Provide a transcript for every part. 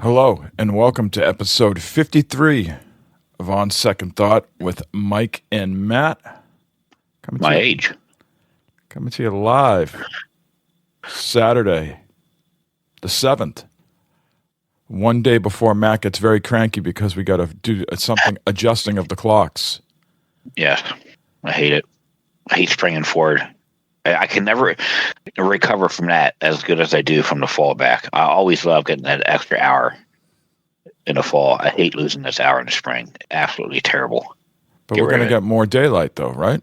Hello, and welcome to episode 53 of On Second Thought with Mike and Matt. Coming to you live Saturday, the 7th. One day before Matt gets very cranky because we got to do something adjusting of the clocks. Yeah, I hate it. I hate springing forward. I can never recover from that as good as I do from the fallback. I always love getting that extra hour in the fall. I hate losing this hour in the spring. Absolutely terrible. But we're going to get more daylight, though, right?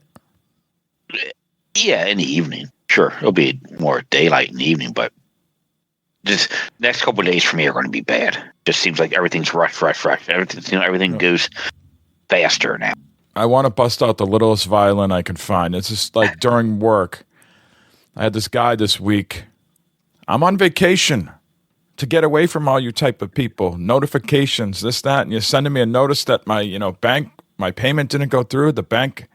Yeah, in the evening. Sure, it'll be more daylight in the evening, but just next couple of days for me are going to be bad. Just seems like everything's rush. Everything goes faster now. I want to bust out the littlest violin I can find. It's just like during work. I had this guy this week. I'm on vacation to get away from all you type of people. Notifications, this, that, and you're sending me a notice that my, my payment didn't go through. The bank.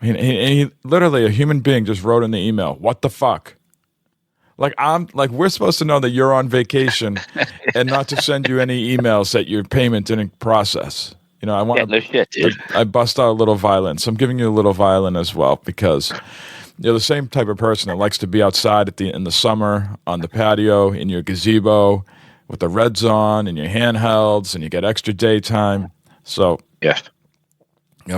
He literally, a human being just wrote in the email, "What the fuck?" We're supposed to know that you're on vacation and not to send you any emails that your payment didn't process. I want no shit, dude. I bust out a little violin. So I'm giving you a little violin as well because you're the same type of person that likes to be outside in the summer on the patio in your gazebo with the reds on and your handhelds, and you get extra daytime. So yes,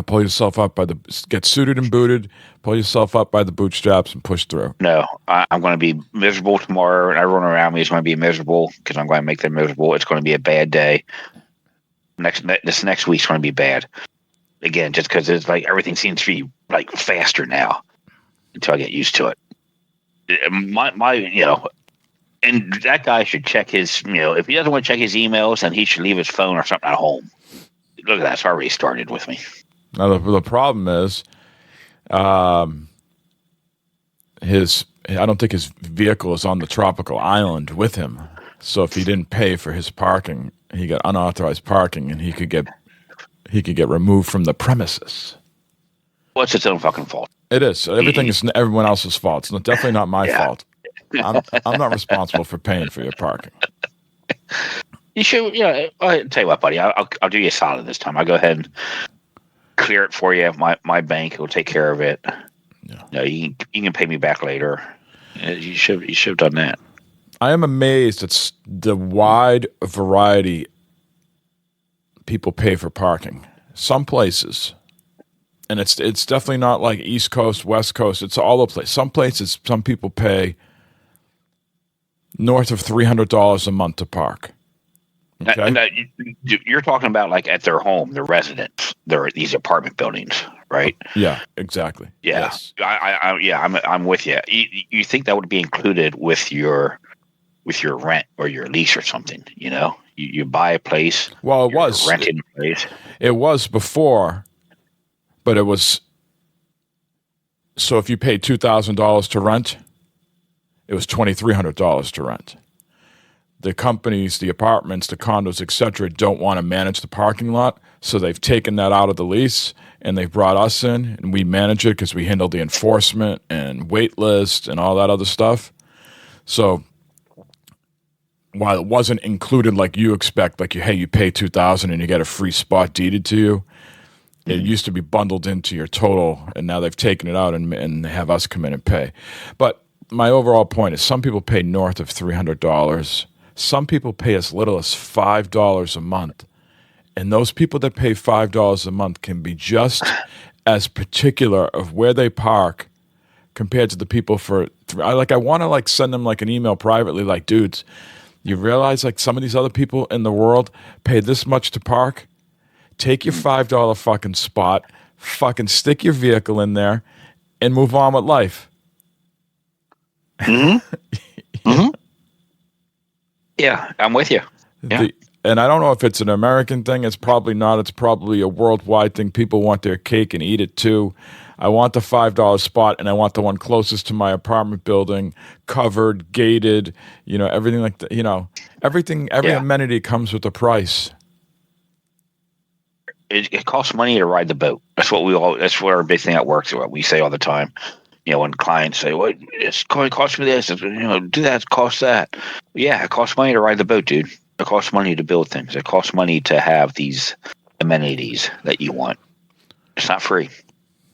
pull yourself up get suited and booted, pull yourself up by the bootstraps and push through. No, I'm going to be miserable tomorrow, and everyone around me is going to be miserable because I'm going to make them miserable. It's going to be a bad day. This next week's going to be bad. Again, just because it's like everything seems to be like faster now until I get used to it. And that guy should check his, if he doesn't want to check his emails, then he should leave his phone or something at home. Look at that. It's already started with me. Now, the problem is, I don't think his vehicle is on the tropical island with him. So if he didn't pay for his parking, he got unauthorized parking, and he could get removed from the premises. Well, it's its own fucking fault. It is. Everything is everyone else's fault. It's definitely not my fault. I'm not responsible for paying for your parking. You should. I'll tell you what, buddy. I'll do you a solid this time. I'll go ahead and clear it for you. My bank will take care of it. Yeah. You can pay me back later. You should have done that. I am amazed at the wide variety people pay for parking. Some places, and it's definitely not like East Coast, West Coast. It's all over the place. Some places, some people pay north of $300 a month to park. Okay? You're talking about like at their home, their residence, these apartment buildings, right? Yeah, exactly. Yeah, yes. I'm with you. You think that would be included with your rent or your lease or something? You buy a place. Well, it was renting a place. It was before, but it was. So if you paid $2,000 to rent, it was $2,300 to rent. The companies, the apartments, the condos, etc., don't want to manage the parking lot, so they've taken that out of the lease and they've brought us in, and we manage it because we handle the enforcement and wait list and all that other stuff. So while it wasn't included like you expect, like you pay $2,000 and you get a free spot deeded to you, it used to be bundled into your total, and now they've taken it out and have us come in and pay. But my overall point is some people pay north of $300. Some people pay as little as $5 a month. And those people that pay $5 a month can be just as particular of where they park compared to the people I want to send them an email privately like, dudes, you realize some of these other people in the world pay this much to park? Take your $5 fucking spot, fucking stick your vehicle in there, and move on with life. Mm-hmm. Mm-hmm. Yeah, I'm with you. Yeah. And I don't know if it's an American thing. It's probably not. It's probably a worldwide thing. People want their cake and eat it too. I want the $5 spot, and I want the one closest to my apartment building, covered, gated, everything like that. Every amenity comes with a price. It costs money to ride the boat. That's what our big thing at work is what we say all the time. when clients say, "What it's going to cost me this," do that, it costs that. Yeah, it costs money to ride the boat, dude. It costs money to build things. It costs money to have these amenities that you want. It's not free.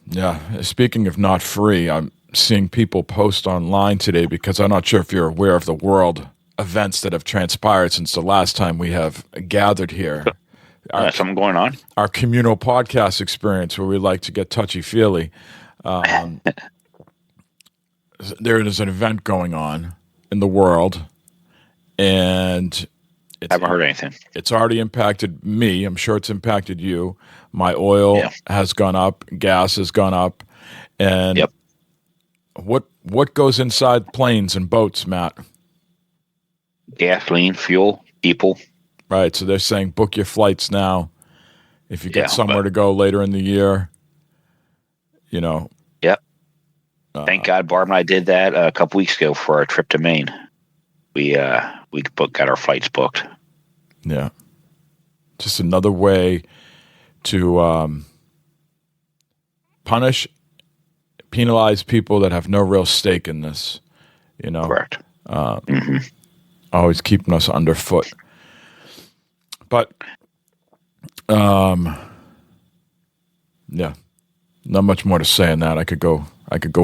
Yeah. Speaking of not free, I'm seeing people post online today because I'm not sure if you're aware of the world events that have transpired since the last time we have gathered here. Something going on. Our communal podcast experience where we like to get touchy-feely. There is an event going on in the world, and I haven't heard anything. It's already impacted me. I'm sure it's impacted you. My oil has gone up, gas has gone up, and what goes inside planes and boats, Matt? Gasoline, fuel, people. Right. So they're saying book your flights now. If you get somewhere to go later in the year, Yep. Thank God Barb and I did that a couple weeks ago for our trip to Maine. We got our flights booked. Yeah. Just another way to penalize people that have no real stake in this. Correct. Always keeping us underfoot. But, not much more to say on that. I could go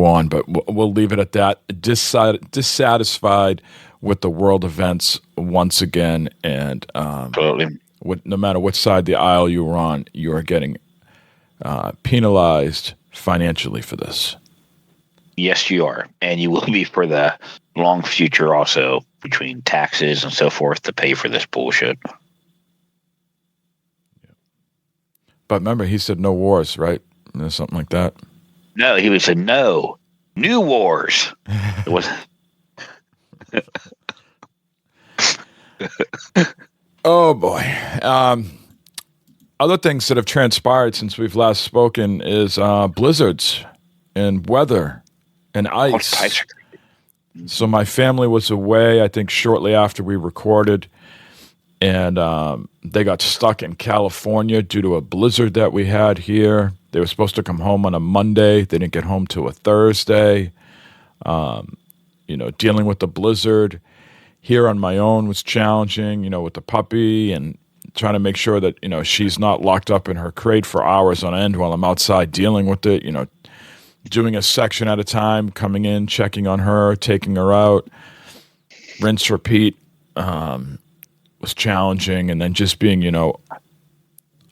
on, but we'll leave it at that. Dissatisfied with the world events once again, and Absolutely. No matter what side of the aisle you were on, you are getting penalized financially for this. Yes, you are, and you will be for the long future also, between taxes and so forth, to pay for this bullshit. But remember, he said no wars, right? Something like that. No, he would say no. New wars. It was. Oh boy. Other things that have transpired since we've last spoken is blizzards and weather and ice. So my family was away, I think, shortly after we recorded, and they got stuck in California due to a blizzard that we had here. They were supposed to come home on a Monday. They didn't get home till a Thursday. Dealing with the blizzard here on my own was challenging, with the puppy and trying to make sure that, she's not locked up in her crate for hours on end while I'm outside dealing with it, doing a section at a time, coming in, checking on her, taking her out, rinse, repeat, was challenging. And then just being,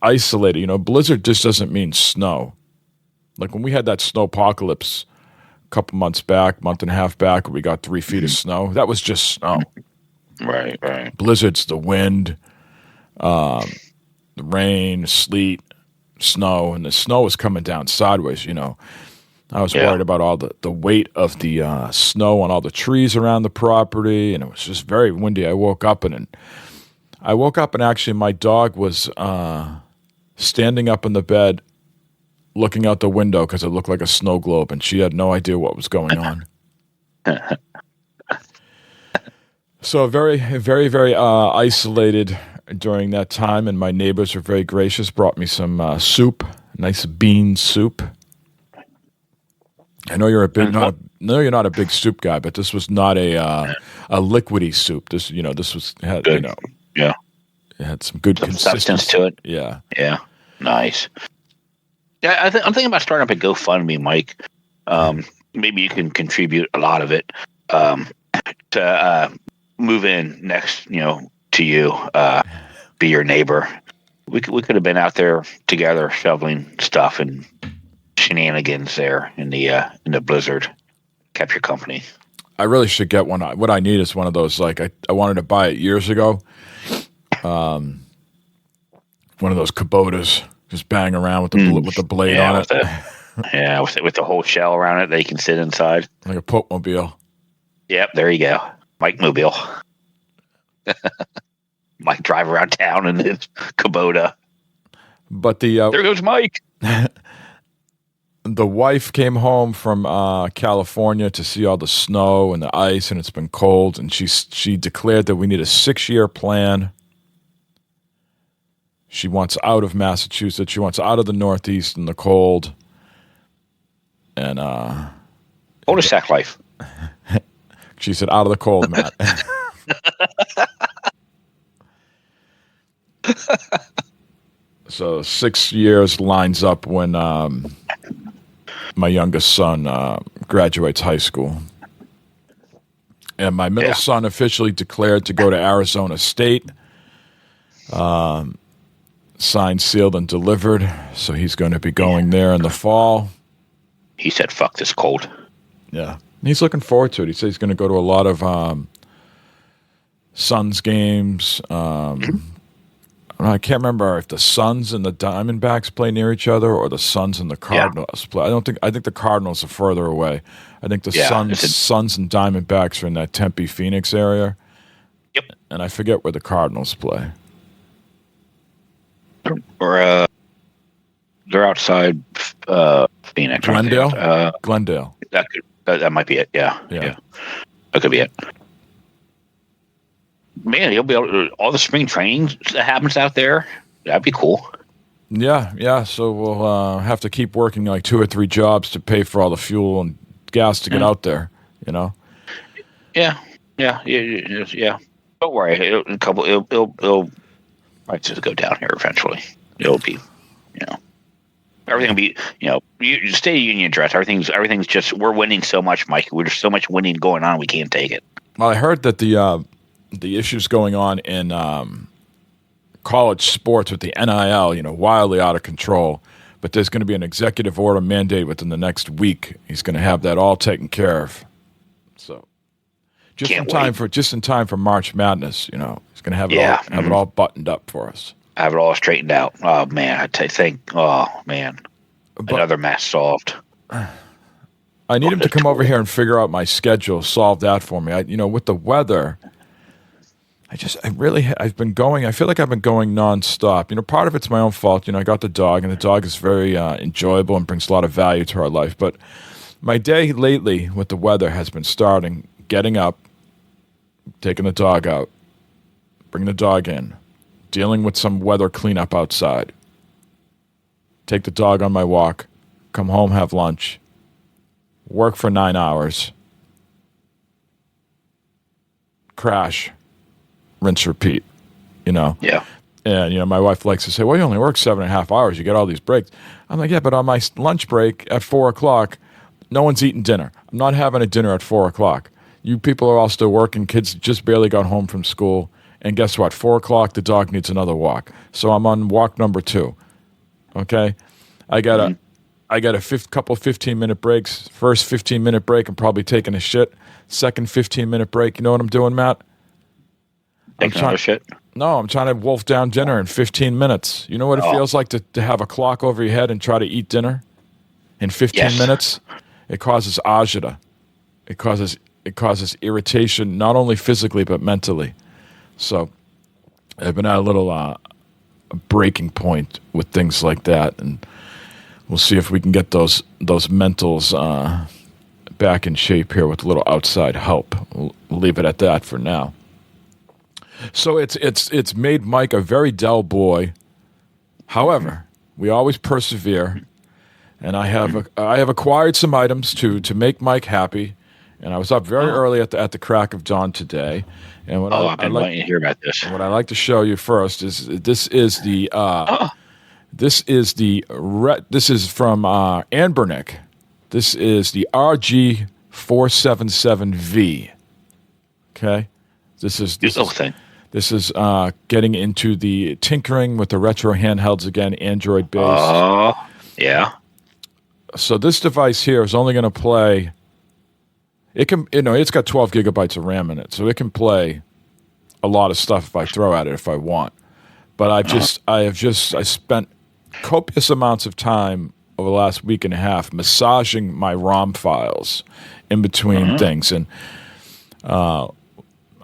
isolated. Blizzard just doesn't mean snow. Like when we had that snowpocalypse a couple month and a half back, where we got 3 feet of snow, that was just snow. Right. Blizzard's the wind, the rain, sleet, snow, and the snow was coming down sideways, I was worried about all the weight of the snow on all the trees around the property, and it was just very windy. I woke up and actually my dog was standing up in the bed looking out the window because it looked like a snow globe, and she had no idea what was going on. So very, very, very isolated during that time, and my neighbors were very gracious, brought me some soup, nice bean soup. I know you're not a big soup guy, but this was not a liquidy soup. This had good. It had some good substance to it. Yeah, nice. Yeah, I'm thinking about starting up a GoFundMe, Mike. Maybe you can contribute a lot of it to move in next, to you, be your neighbor. We could have been out there together shoveling stuff and shenanigans there in the blizzard. Kept your company. I really should get one. What I need is one of those. Like I wanted to buy it years ago. One of those Kubotas, just bang around with the blade on it. With the whole shell around it that you can sit inside, like a Pope-mobile. Yep, there you go, Mike Mobile. Mike drive around town in his Kubota. But there goes Mike. The wife came home from California to see all the snow and the ice, and it's been cold. And she declared that we need a 6-year plan. She wants out of Massachusetts. She wants out of the Northeast and the cold. And Cul-de-sac life. She said, out of the cold, Matt. So 6 years lines up when my youngest son graduates high school. And my middle son officially declared to go to Arizona State. Signed, sealed, and delivered. So he's going to be going there in the fall. He said, fuck this cold. Yeah. He's looking forward to it. He said he's going to go to a lot of Suns games. I can't remember if the Suns and the Diamondbacks play near each other or the Suns and the Cardinals play. I think the Cardinals are further away. I think the Suns and Diamondbacks are in that Tempe, Phoenix area. Yep. And I forget where the Cardinals play. Or they're outside Phoenix. Glendale? Glendale. That might be it. Yeah. That could be it. Man, you'll be able to, all the spring training that happens out there. That'd be cool. Yeah. So we'll have to keep working like 2 or 3 jobs to pay for all the fuel and gas to get out there. You know. Yeah. Don't worry. It'll might just go down here eventually. It'll be, everything will be, you stay union dress. Everything's just, we're winning so much, Mike. There's so much winning going on. We can't take it. Well, I heard that the issues going on in college sports with the NIL, wildly out of control. But there's going to be an executive order mandate within the next week. He's going to have that all taken care of. So just in time for March Madness, he's going to have it all buttoned up for us. Have it all straightened out. Oh man, another mess solved. I need him to come over here and figure out my schedule, solve that for me. With the weather. I've been going, I feel like I've been going nonstop. Part of it's my own fault. I got the dog, and the dog is very enjoyable and brings a lot of value to our life. But my day lately with the weather has been starting, getting up, taking the dog out, bringing the dog in, dealing with some weather cleanup outside, take the dog on my walk, come home, have lunch, work for 9 hours, crash, rinse, repeat, Yeah. And, my wife likes to say, well, you only work 7.5 hours. You get all these breaks. I'm like, yeah, but on my lunch break at 4 o'clock, no one's eating dinner. I'm not having a dinner at 4 o'clock. You people are all still working. Kids just barely got home from school. And guess what? 4 o'clock, the dog needs another walk. So I'm on walk number 2. Okay? I got a couple 15-minute breaks. First 15-minute break, I'm probably taking a shit. Second 15-minute break, you know what I'm doing, Matt? Taking another shit? No, I'm trying to wolf down dinner in 15 minutes. You know what it feels like to have a clock over your head and try to eat dinner in 15 minutes? It causes agita. It causes irritation, not only physically but mentally. So I've been at a little breaking point with things like that, and we'll see if we can get those mentals back in shape here with a little outside help. We'll leave it at that for now. So it's made Mike a very dull boy. However, we always persevere, and I have acquired some items to make Mike happy. And I was up very early at the crack of dawn today. And I've been waiting to hear about this. What I like to show you first is this is from Anbernick. This is the RG477V. Okay, this is thing. This is getting into the tinkering with the retro handhelds again, Android based. Oh, yeah. So this device here is only going to play. It can, it's got 12 gigabytes of RAM in it, so it can play a lot of stuff if I throw at it if I want. But I spent copious amounts of time over the last week and a half massaging my ROM files in between things. And a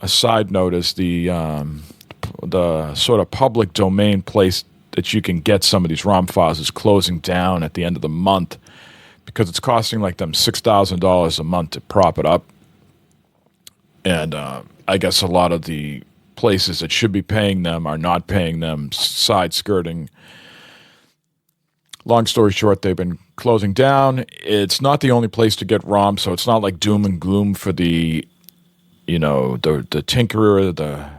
side note is the sort of public domain place that you can get some of these ROM files is closing down at the end of the month, because it's costing like them $6,000 a month to prop it up. And I guess a lot of the places that should be paying them are not paying them, side-skirting long story short, they've been closing down. It's not the only place to get ROMs, so it's not like doom and gloom for the tinkerer, the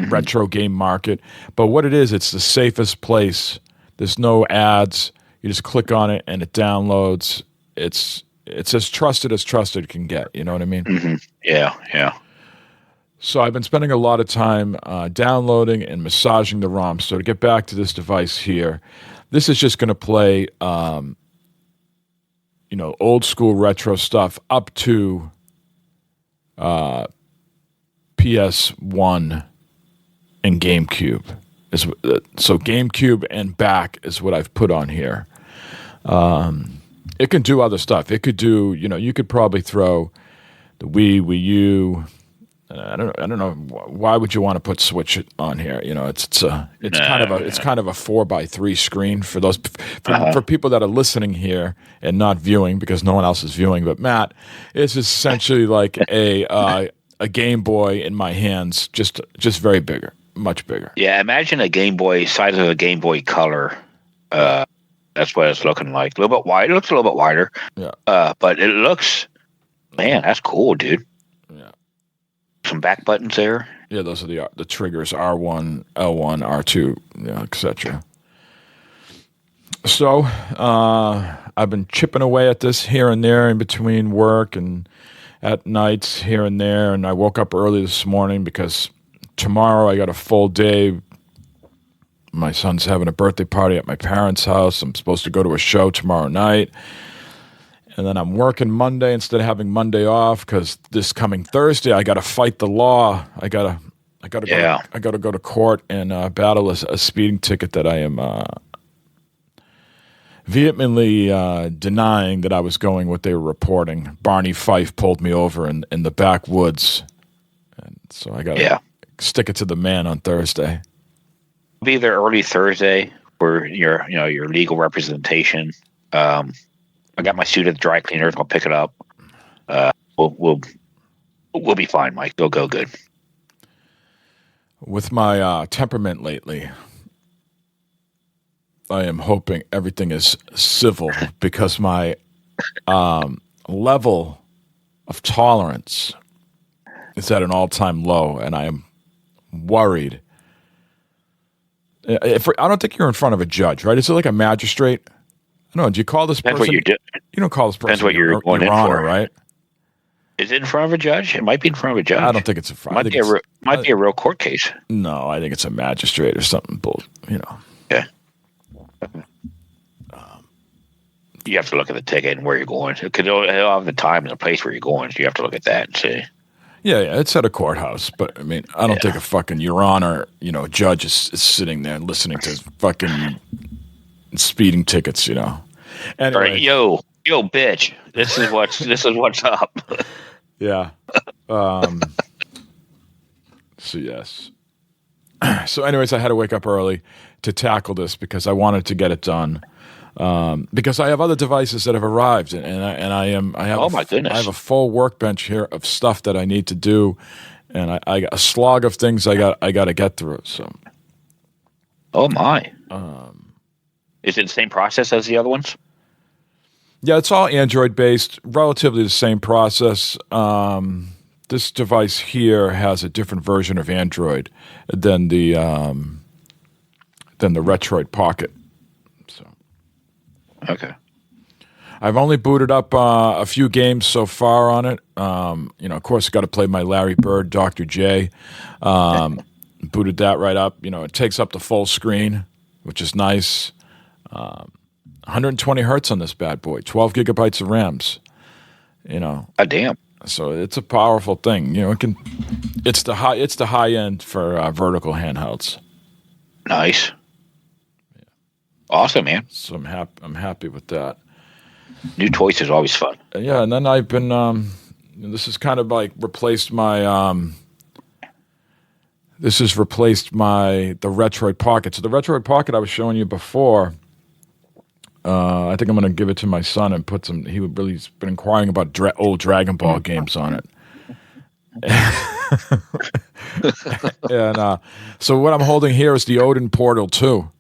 retro game market. But what it is, it's the safest place. There's no ads. You just click on it and it downloads. It's as trusted can get. You know what I mean? Mm-hmm. Yeah. So I've been spending a lot of time downloading and massaging the ROM. So to get back to this device here, this is just going to play, old school retro stuff up to PS1 and GameCube. So GameCube and back is what I've put on here. It can do other stuff. It could do, you could probably throw the Wii U. I don't know. Why would you want to put Switch on here? It's kind of a 4:3 screen for those for people that are listening here and not viewing because no one else is viewing. But Matt, it's essentially like a Game Boy in my hands, just very bigger, much bigger. Yeah, imagine a Game Boy size of a Game Boy Color. That's what it's looking like. A little bit wide. It looks a little bit wider. Yeah. But it looks, man, that's cool, dude. Yeah. Some back buttons there. Yeah, those are the triggers: R1, L1, R2, etc. So I've been chipping away at this here and there in between work and at nights here and there. And I woke up early this morning because tomorrow I got a full day. My son's having a birthday party at my parents' house. I'm supposed to go to a show tomorrow night. And then I'm working Monday instead of having Monday off because this coming Thursday I got to fight the law. I got to go to court and battle a speeding ticket that I am vehemently denying that I was going what they were reporting. Barney Fife pulled me over in the backwoods, and so I got to stick it to the man on Thursday. Be there early Thursday for your legal representation. I got my suit at the dry cleaners. I'll pick it up. We'll be fine, Mike. It'll go good. With my temperament lately, I am hoping everything is civil because my level of tolerance is at an all-time low, and I am worried. I don't think you're in front of a judge, right? Is it like a magistrate? No, do you call this person? Depends what you do. You don't call this person Depends what you're going in Honor, for, right? Is it in front of a judge? It might be in front of a judge. I don't think it's in front. It might be a real court case. No, I think it's a magistrate or something. Yeah. You have to look at the ticket and where you're going. Because it'll have the time and the place where you're going. So you have to look at that and see. Yeah, it's at a courthouse. But, I mean, I don't think a fucking Your Honor, judge is sitting there and listening to fucking speeding tickets, Anyway. All right, yo, bitch. This is what's up. Yeah. So, yes. So, anyways, I had to wake up early to tackle this because I wanted to get it done. Because I have other devices that have arrived, and I have oh my goodness, I have a full workbench here of stuff that I need to do, and I got a slog of things I got to get through. So, oh my, is it the same process as the other ones? Yeah, it's all Android based, relatively the same process. This device here has a different version of Android than the Retroid Pocket. Okay. I've only booted up a few games so far on it. Of course, I got to play my Larry Bird, Dr. J. Booted that right up. It takes up the full screen, which is nice. 120 hertz on this bad boy, 12 gigabytes of RAMs. Damn. So it's a powerful thing. It's the high end for vertical handhelds. Nice. Awesome, man. So I'm happy with that. New toys is always fun. Yeah, and then I've been this has kind of like replaced my the Retroid Pocket. So the Retroid Pocket I was showing you before, I think I'm going to give it to my son and put some. He's been inquiring about old Dragon Ball games on it. And so what I'm holding here is the Odin Portal 2.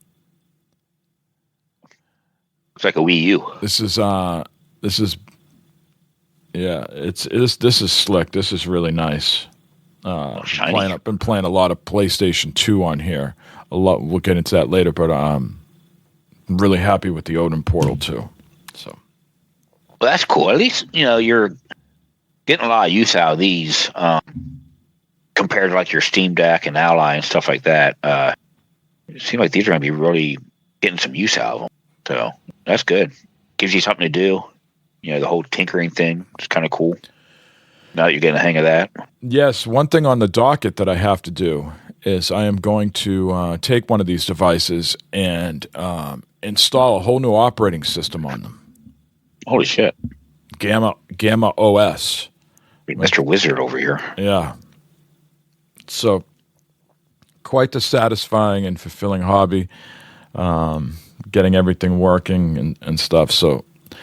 Looks like a Wii U. This is yeah. This is slick. This is really nice. Shiny. I've been playing a lot of PlayStation 2 on here. A lot. We'll get into that later, but I'm really happy with the Odin Portal 2. So, Well, that's cool. At least you're getting a lot of use out of these compared to like your Steam Deck and Ally and stuff like that. It seems like these are going to be really getting some use out of them. So that's good. Gives you something to do. The whole tinkering thing is kind of cool. Now that you're getting the hang of that. Yes, one thing on the docket that I have to do is I am going to take one of these devices and install a whole new operating system on them. Holy shit. Gamma OS. Mr. Wizard over here. Yeah. So, quite the satisfying and fulfilling hobby, getting everything working and stuff. So, I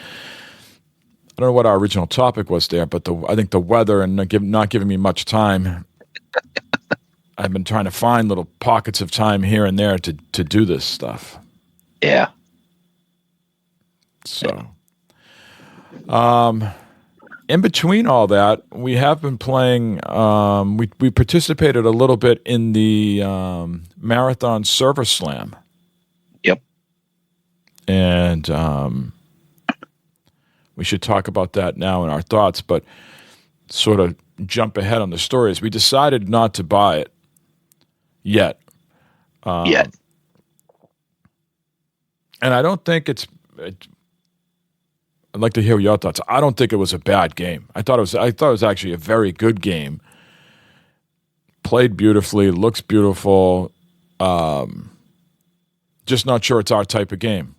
don't know what our original topic was there, but I think the weather and not giving me much time, I've been trying to find little pockets of time here and there to do this stuff. Yeah. So, in between all that, we have been playing. We participated a little bit in the Marathon Server Slam. Yep. And we should talk about that now in our thoughts, but sort of jump ahead on the stories. We decided not to buy it yet. Yet. And I don't think I'd like to hear your thoughts. I don't think it was a bad game. I thought it was actually a very good game. Played beautifully, looks beautiful. Just not sure it's our type of game.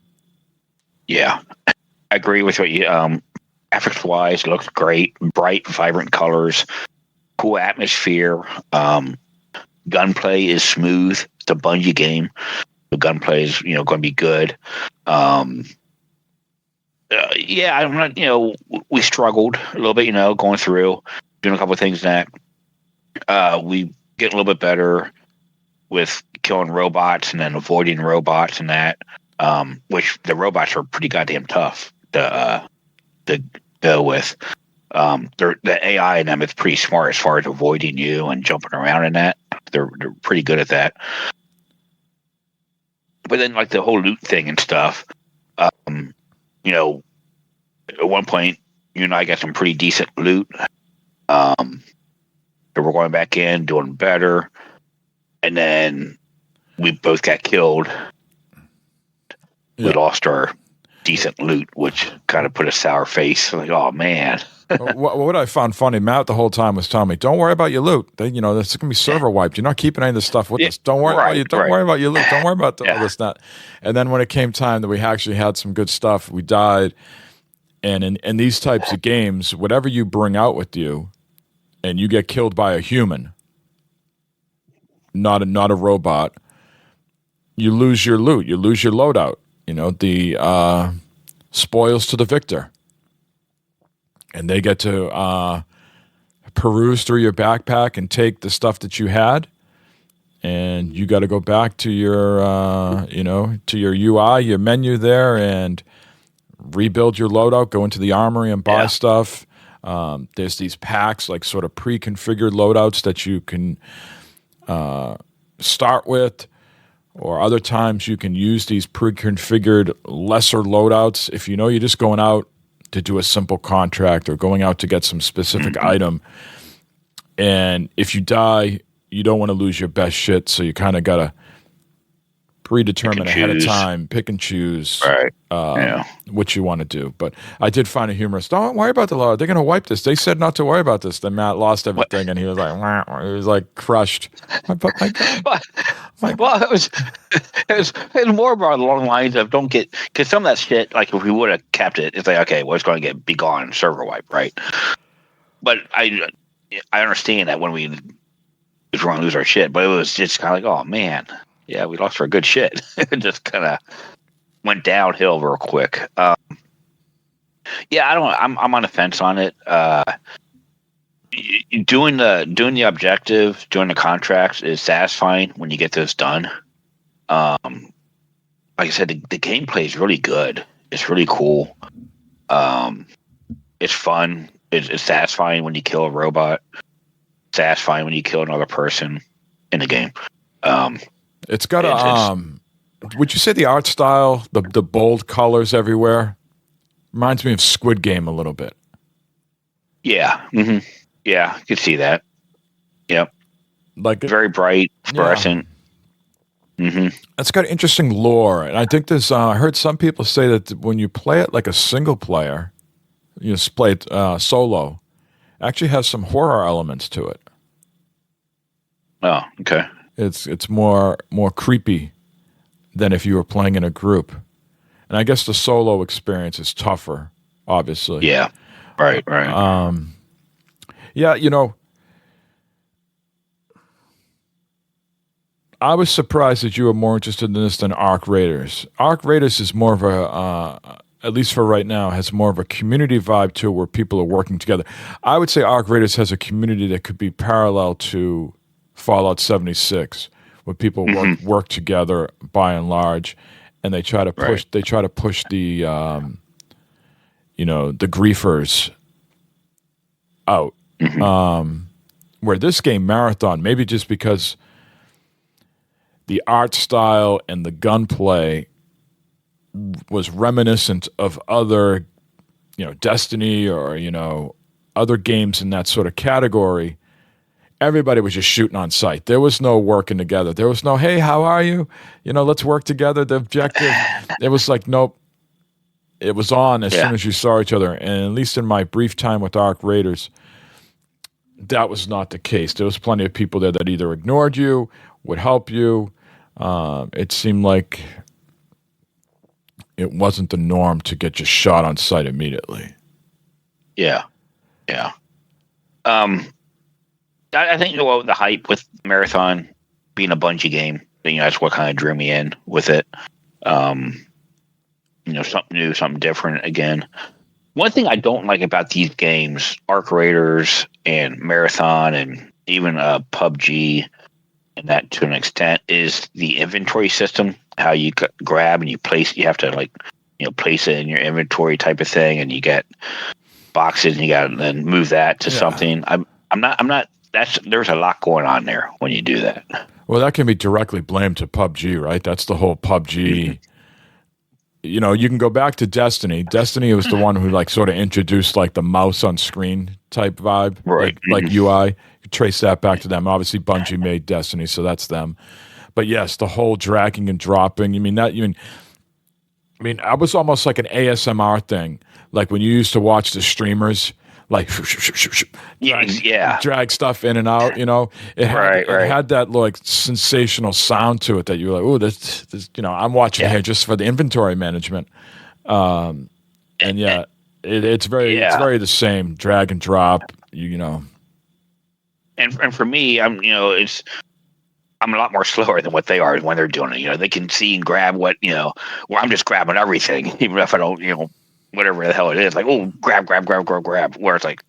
Yeah. I agree with what you graphics wise, looks great, bright, vibrant colors, cool atmosphere. Gunplay is smooth. It's a Bungie game. The gunplay is going to be good. Yeah, I'm not. We struggled a little bit. Going through doing a couple of things that we get a little bit better with killing robots and then avoiding robots and that. Which the robots are pretty goddamn tough to go with. The AI in them is pretty smart as far as avoiding you and jumping around in that. They're pretty good at that. But then, like the whole loot thing and stuff, at one point, you and I got some pretty decent loot. So we're going back in, doing better, and then we both got killed. We lost our decent loot, which kind of put a sour face. Like, oh man. What I found funny, Matt the whole time was telling me, "Don't worry about your loot. This is going to be server wiped. You're not keeping any of this stuff with us. Don't worry about Don't worry about your loot. Don't worry about all this that." And then when it came time that we actually had some good stuff, we died. And in these types of games, whatever you bring out with you, and you get killed by a human, not a robot, you lose your loot. You lose your loadout. The spoils to the victor. And they get to peruse through your backpack and take the stuff that you had. And you got to go back to your, to your UI, your menu there, and rebuild your loadout, go into the armory and buy stuff. There's these packs, like sort of pre-configured loadouts that you can start with. Or other times you can use these pre-configured lesser loadouts. If you're just going out to do a simple contract or going out to get some specific item. And if you die, you don't want to lose your best shit. So you kind of got to predetermine ahead of time, pick and choose what you want to do. But I did find it humorous. Don't worry about the loadout. They're going to wipe this. They said not to worry about this. Then Matt lost everything, and he was like, wah. He was like crushed. But my God. Well, it was more about along the lines of don't get, because some of that shit, like if we would have kept it, it's like, okay, well, it's going to be gone, server wipe, right? But I understand that when we want to lose our shit, but it was just kind of like, oh man, yeah, we lost our good shit. It just kind of went downhill real quick. I'm on the fence on it. Doing the objective, doing the contracts is satisfying when you get this done. Like I said, the gameplay is really good. It's really cool. It's fun. It's satisfying when you kill a robot. Satisfying when you kill another person in the game. It's got would you say the art style, the bold colors everywhere, reminds me of Squid Game a little bit. Yeah. Mm-hmm. Yeah, I could see that. Yep. Like very bright, fluorescent. Yeah. Mm-hmm. It's got interesting lore, and I think there's. I heard some people say that when you play it like a single player, you just play it solo, actually has some horror elements to it. Oh, okay. It's more creepy than if you were playing in a group, and I guess the solo experience is tougher, obviously. Yeah. Right. Yeah, I was surprised that you were more interested in this than Arc Raiders. Arc Raiders is more of a, at least for right now, has more of a community vibe to it where people are working together. I would say Arc Raiders has a community that could be parallel to Fallout 76, where people work together by and large, and they try to push the the griefers out. Where this game, Marathon, maybe just because the art style and the gunplay was reminiscent of other, Destiny or, other games in that sort of category. Everybody was just shooting on sight. There was no working together. There was no, hey, how are you? Let's work together. The objective. It was like, nope. It was on as soon as you saw each other. And at least in my brief time with Arc Raiders, that was not the case. There was plenty of people there that either ignored you, would help you. It seemed like it wasn't the norm to get just shot on sight immediately. Yeah. I think the hype with Marathon being a Bungie game, that's what kind of drew me in with it. Something new, something different again. One thing I don't like about these games, Arc Raiders and Marathon and even PUBG, and that to an extent, is the inventory system. How you grab and you place, you have to place it in your inventory type of thing, and you get boxes and you got to then move that to something. I'm not. There's a lot going on there when you do that. Well, that can be directly blamed to PUBG, right? That's the whole PUBG. You can go back to Destiny. Destiny was the one who sort of introduced the mouse on screen type vibe, right? Like UI. You trace that back to them. Obviously, Bungie made Destiny, so that's them. But yes, the whole dragging and dropping. I was almost like an ASMR thing, like when you used to watch the streamers. Drag stuff in and out. It had that sensational sound to it that you were like, oh, this. I'm watching here just for the inventory management. It's very the same drag and drop. And for me, I'm a lot more slower than what they are when they're doing it. They can see and grab what where I'm just grabbing everything, even if I don't whatever the hell it is, oh, grab. Where it's like,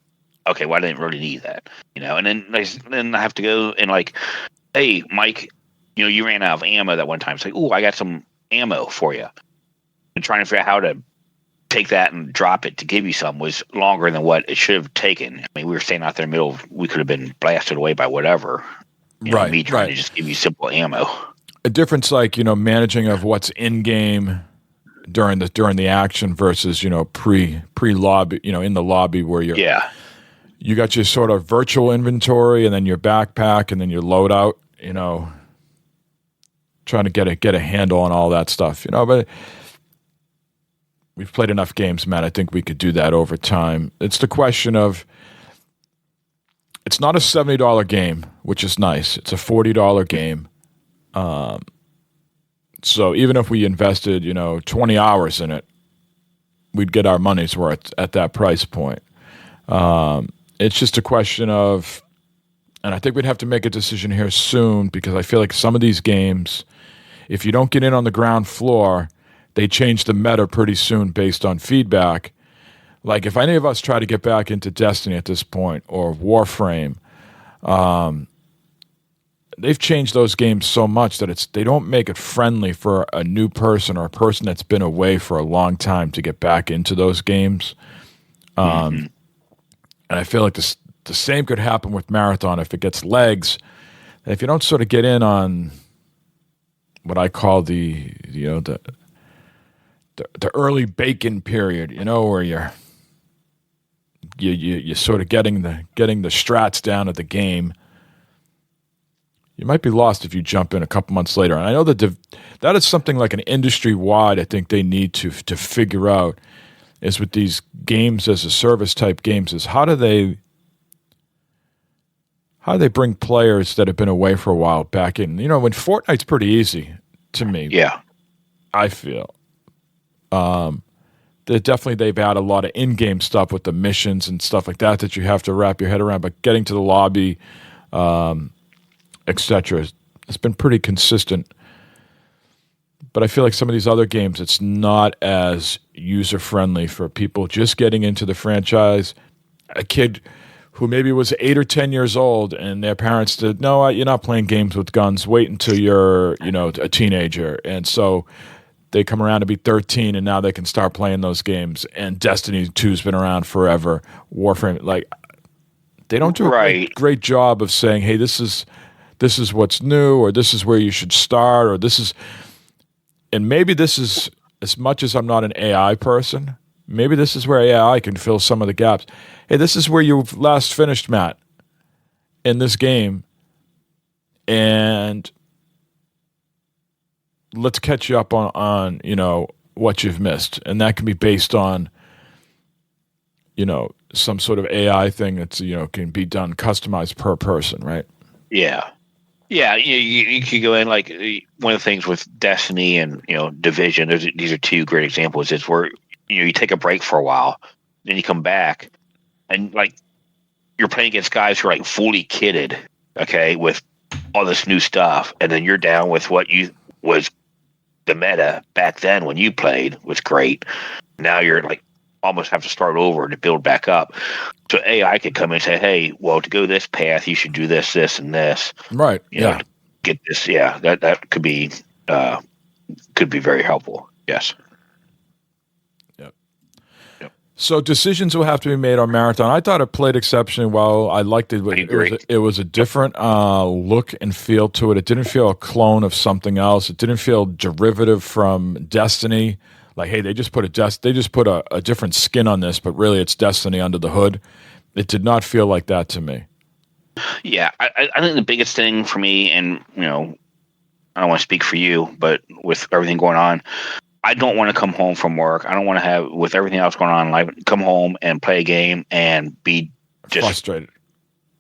okay, well, I didn't really need that, And then I have to go and hey, Mike, you ran out of ammo that one time. It's like, oh, I got some ammo for you. And trying to figure out how to take that and drop it to give you some was longer than what it should have taken. We were staying out there in the middle. We could have been blasted away by whatever. Me trying to just give you simple ammo. A difference, managing of what's in game during the action versus pre lobby, in the lobby where you got your sort of virtual inventory and then your backpack and then your loadout, trying to get a handle on all that stuff, but we've played enough games, Matt. I think we could do that over time. It's the question of, it's not a $70 game, which is nice. It's a $40 game. So even if we invested, 20 hours in it, we'd get our money's worth at that price point. It's just a question of, and I think we'd have to make a decision here soon, because I feel like some of these games, if you don't get in on the ground floor, they change the meta pretty soon based on feedback. Like if any of us try to get back into Destiny at this point or Warframe, they've changed those games so much that they don't make it friendly for a new person or a person that's been away for a long time to get back into those games. And I feel like the same could happen with Marathon if it gets legs. If you don't sort of get in on what I call the early bacon period, where you're sort of getting the strats down of the game, you might be lost if you jump in a couple months later. And I know that that is something like an industry-wide I think they need to figure out, is with these games as a service type games, is how do they bring players that have been away for a while back in? When Fortnite's pretty easy to me. Yeah. I feel. They've added a lot of in-game stuff with the missions and stuff like that you have to wrap your head around, but getting to the lobby, etc. It's been pretty consistent. But I feel like some of these other games, it's not as user-friendly for people just getting into the franchise. A kid who maybe was 8 or 10 years old and their parents said, no, you're not playing games with guns. Wait until you're, a teenager. And so they come around to be 13 and now they can start playing those games. And Destiny 2's been around forever. Warframe, they don't do a great job of saying, hey, this is what's new, or this is where you should start, or this is, and maybe this is, as much as I'm not an AI person, maybe this is where AI can fill some of the gaps. Hey, this is where you last finished, Matt, in this game, and let's catch you up on what you've missed. And that can be based on, some sort of AI thing that's, can be done, customized per person, right? Yeah. Yeah, you could go in, like, one of the things with Destiny and, Division, these are two great examples, is where, you take a break for a while, then you come back, and, you're playing against guys who are, fully kitted, okay, with all this new stuff, and then you're down with what was the meta back then when you played was great. Now you're, almost have to start over to build back up. So AI could come in and say, hey, well, to go this path, you should do this, this, and this. Right. To get this. Yeah. That could be very helpful. Yes. Yep. So decisions will have to be made on Marathon. I thought it played exceptionally well. I liked it. It was a different look and feel to it. It didn't feel a clone of something else. It didn't feel derivative from Destiny. Like, hey, they just put a different skin on this, but really it's Destiny under the hood. It did not feel like that to me. Yeah, I think the biggest thing for me, and I don't want to speak for you, but with everything going on, I don't want to come home from work. I don't want to have, with everything else going on in life, come home and play a game and be just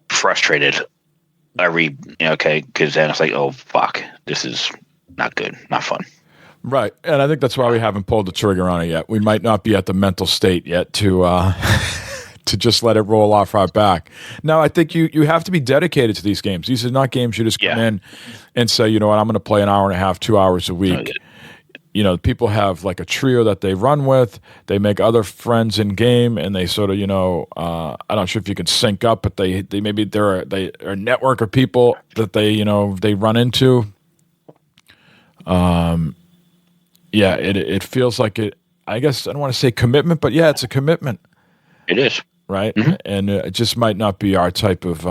frustrated because then it's like, oh fuck, this is not good, not fun. Right, and I think that's why we haven't pulled the trigger on it yet. We might not be at the mental state yet to to just let it roll off our back. Now, I think you have to be dedicated to these games. These are not games you just come in and say, you know what, I'm going to play an hour and a half, 2 hours a week. People have like a trio that they run with. They make other friends in game, and they sort of, I'm not sure if you can sync up, but they maybe they're a network of people that they run into. Yeah, it feels like it. I guess I don't want to say commitment, but yeah, it's a commitment. It is. Right? Mm-hmm. And it just might not be our type of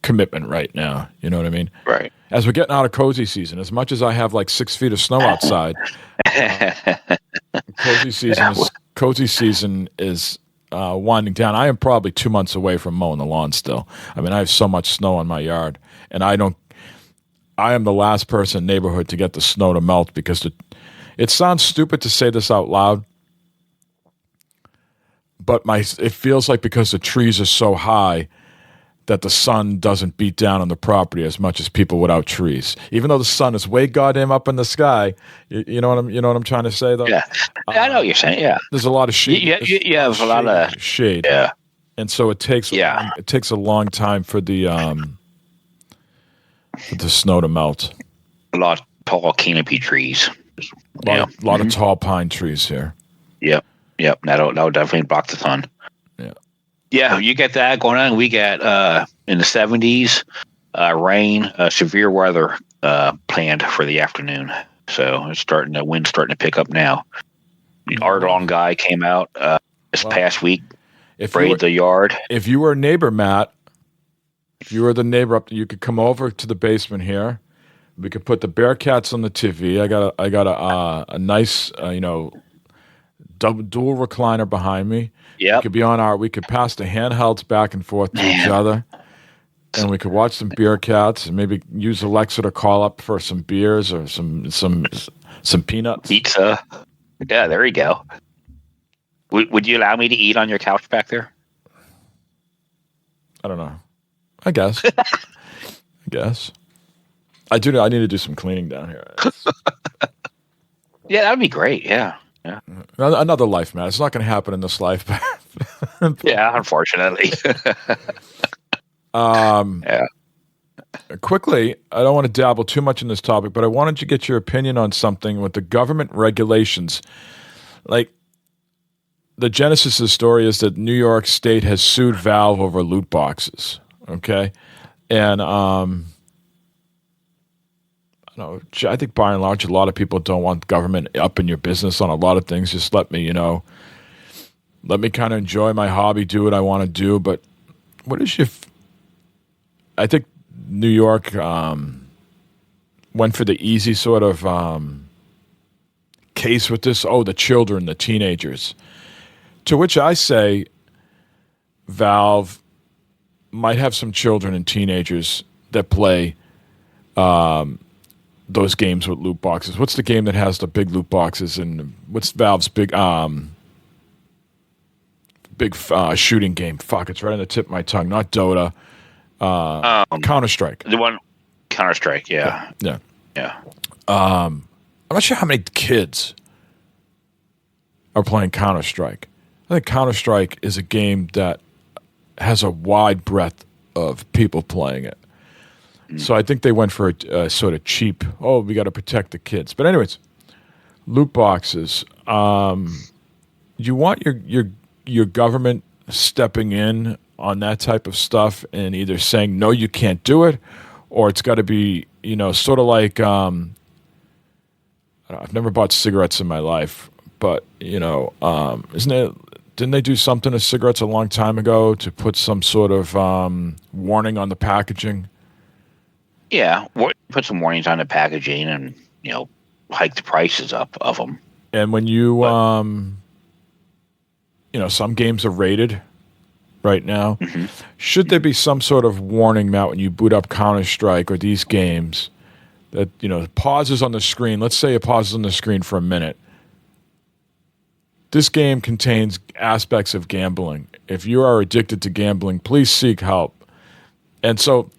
commitment right now. You know what I mean? Right. As we're getting out of cozy season, as much as I have like 6 feet of snow outside, cozy season is winding down. I am probably 2 months away from mowing the lawn still. I mean, I have so much snow on my yard, and I am the last person in the neighborhood to get the snow to melt because it sounds stupid to say this out loud, but it feels like because the trees are so high that the sun doesn't beat down on the property as much as people without trees. Even though the sun is way goddamn up in the sky, you know what I'm trying to say though. Yeah, I know what you're saying. Yeah, there's a lot of shade. You have a lot of shade. Yeah, and so it takes a long time for the snow to melt. A lot of tall canopy trees. A lot of tall pine trees here. Yep. That'll definitely block the sun. Yeah. Yeah, you get that going on. We get in the 70s, Rain, severe weather planned for the afternoon. So it's the wind's starting to pick up now. The Argonne guy came out this past week, sprayed the yard. If you were a neighbor, Matt, if you were the neighbor up, you could come over to the basement here. We could put the Bearcats on the TV. I got a nice dual recliner behind me. Yeah, we could pass the handhelds back and forth to each other, and we could watch some Bearcats and maybe use Alexa to call up for some beers or some peanuts. Pizza. Yeah, there you go. Would you allow me to eat on your couch back there? I don't know. I guess. I do. I need to do some cleaning down here. Yeah, that would be great. Yeah. Another life, man. It's not going to happen in this life. Yeah, unfortunately. Yeah. Quickly, I don't want to dabble too much in this topic, but I wanted to get your opinion on something with the government regulations. Like, the genesis of the story is that New York State has sued Valve over loot boxes. Okay, and I think by and large, a lot of people don't want government up in your business on a lot of things. Just let me kind of enjoy my hobby, do what I want to do. But what is your? I think New York went for the easy sort of case with this. Oh, the children, the teenagers. To which I say, Valve might have some children and teenagers that play those games with loot boxes. What's the game that has the big loot boxes, and what's Valve's big shooting game? Fuck, it's right on the tip of my tongue. Not Dota. Counter-Strike. The one, Counter-Strike, yeah. I'm not sure how many kids are playing Counter-Strike. I think Counter-Strike is a game that has a wide breadth of people playing it. So I think they went for a sort of cheap, we got to protect the kids. But anyways, loot boxes. You want your government stepping in on that type of stuff and either saying, no, you can't do it, or it's got to be, sort of like, I've never bought cigarettes in my life, but, didn't they do something to cigarettes a long time ago to put some sort of warning on the packaging? Yeah, put some warnings on the packaging and, hike the prices up of them. And when some games are rated right now, should there be some sort of warning, Matt, when you boot up Counter-Strike or these games that, pauses on the screen? Let's say it pauses on the screen for a minute. This game contains aspects of gambling. If you are addicted to gambling, please seek help. And so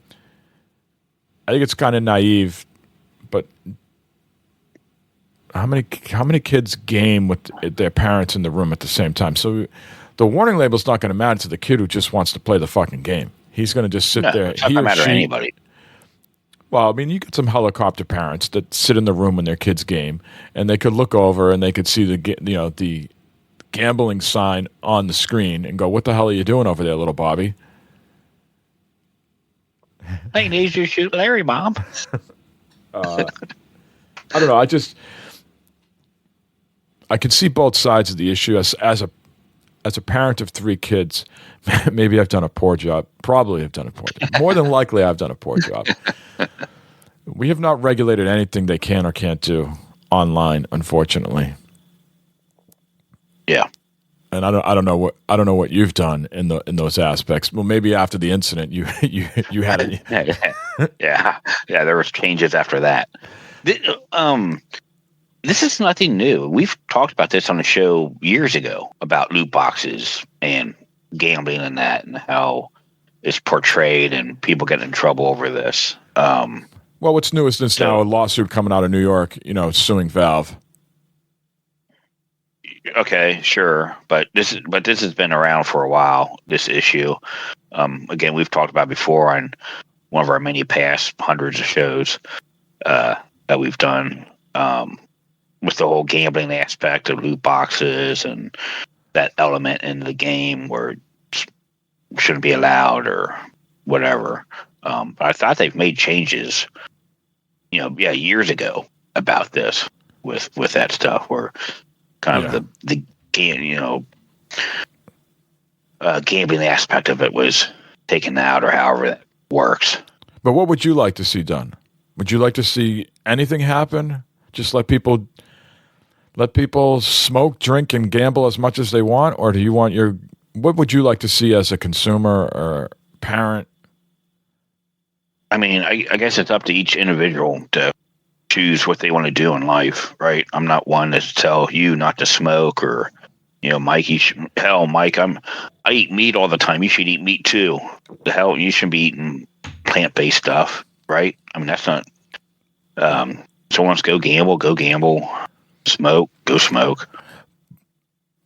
I think it's kind of naive, but how many kids game with their parents in the room at the same time? So the warning label is not going to matter to the kid who just wants to play the fucking game. He's going to just sit there. It's not going to matter to anybody. Well, I mean, you get some helicopter parents that sit in the room when their kids game, and they could look over and they could see the gambling sign on the screen and go, "What the hell are you doing over there, little Bobby?" They need you to shoot Larry, Mom. I don't know. I can see both sides of the issue. As a parent of 3 kids, maybe I've done a poor job. Probably have done a poor job. More than likely, I've done a poor job. We have not regulated anything they can or can't do online, unfortunately. Yeah. And I don't know what you've done in those aspects. Well, maybe after the incident, you had it. Yeah. There was changes after that. This is nothing new. We've talked about this on the show years ago about loot boxes and gambling and that, and how it's portrayed and people get in trouble over this. Well, what's new is there's now a lawsuit coming out of New York, suing Valve. Okay, sure, but this has been around for a while. This issue, again, we've talked about before on one of our many past hundreds of shows that we've done with the whole gambling aspect of loot boxes and that element in the game where it shouldn't be allowed or whatever. But I thought they've made changes, years ago about this with that stuff, where kind of the gambling aspect of it was taken out, or however that works. But what would you like to see done? Would you like to see anything happen? Just let people smoke, drink, and gamble as much as they want, or do you want what would you like to see as a consumer or parent? I mean, I guess it's up to each individual to choose what they want to do in life, right? I'm not one to tell you not to smoke, or Mike, Mike, I eat meat all the time. You should eat meat too. The hell, you shouldn't be eating plant-based stuff, right? I mean, that's not. Someone wants to go gamble. Smoke, go smoke.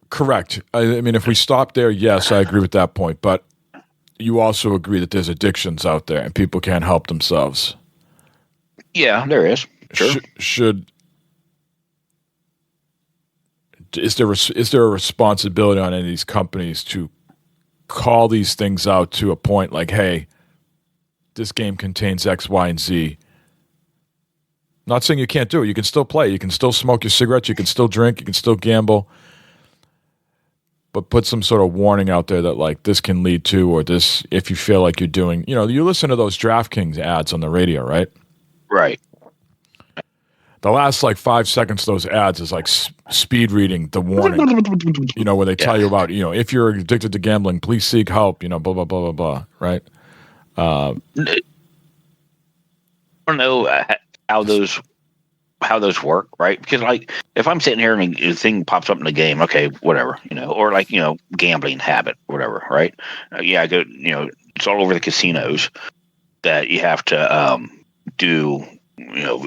Correct. I mean, if we stop there, yes, I agree with that point. But you also agree that there's addictions out there and people can't help themselves. Yeah, there is. Sure. Is there a responsibility on any of these companies to call these things out to a point like, hey, this game contains X, Y, and Z? Not saying you can't do it. You can still play. You can still smoke your cigarettes. You can still drink. You can still gamble. But put some sort of warning out there that, like, this can lead to, or this, if you feel like you're doing, you listen to those DraftKings ads on the radio, right? Right. The last, 5 seconds of those ads is like speed reading the warning, where they tell you about, if you're addicted to gambling, please seek help, blah, blah, blah, blah, blah, right? I don't know how those work, right? Because if I'm sitting here and a thing pops up in the game, okay, whatever, or gambling habit, whatever, right? I go, it's all over the casinos that you have to do,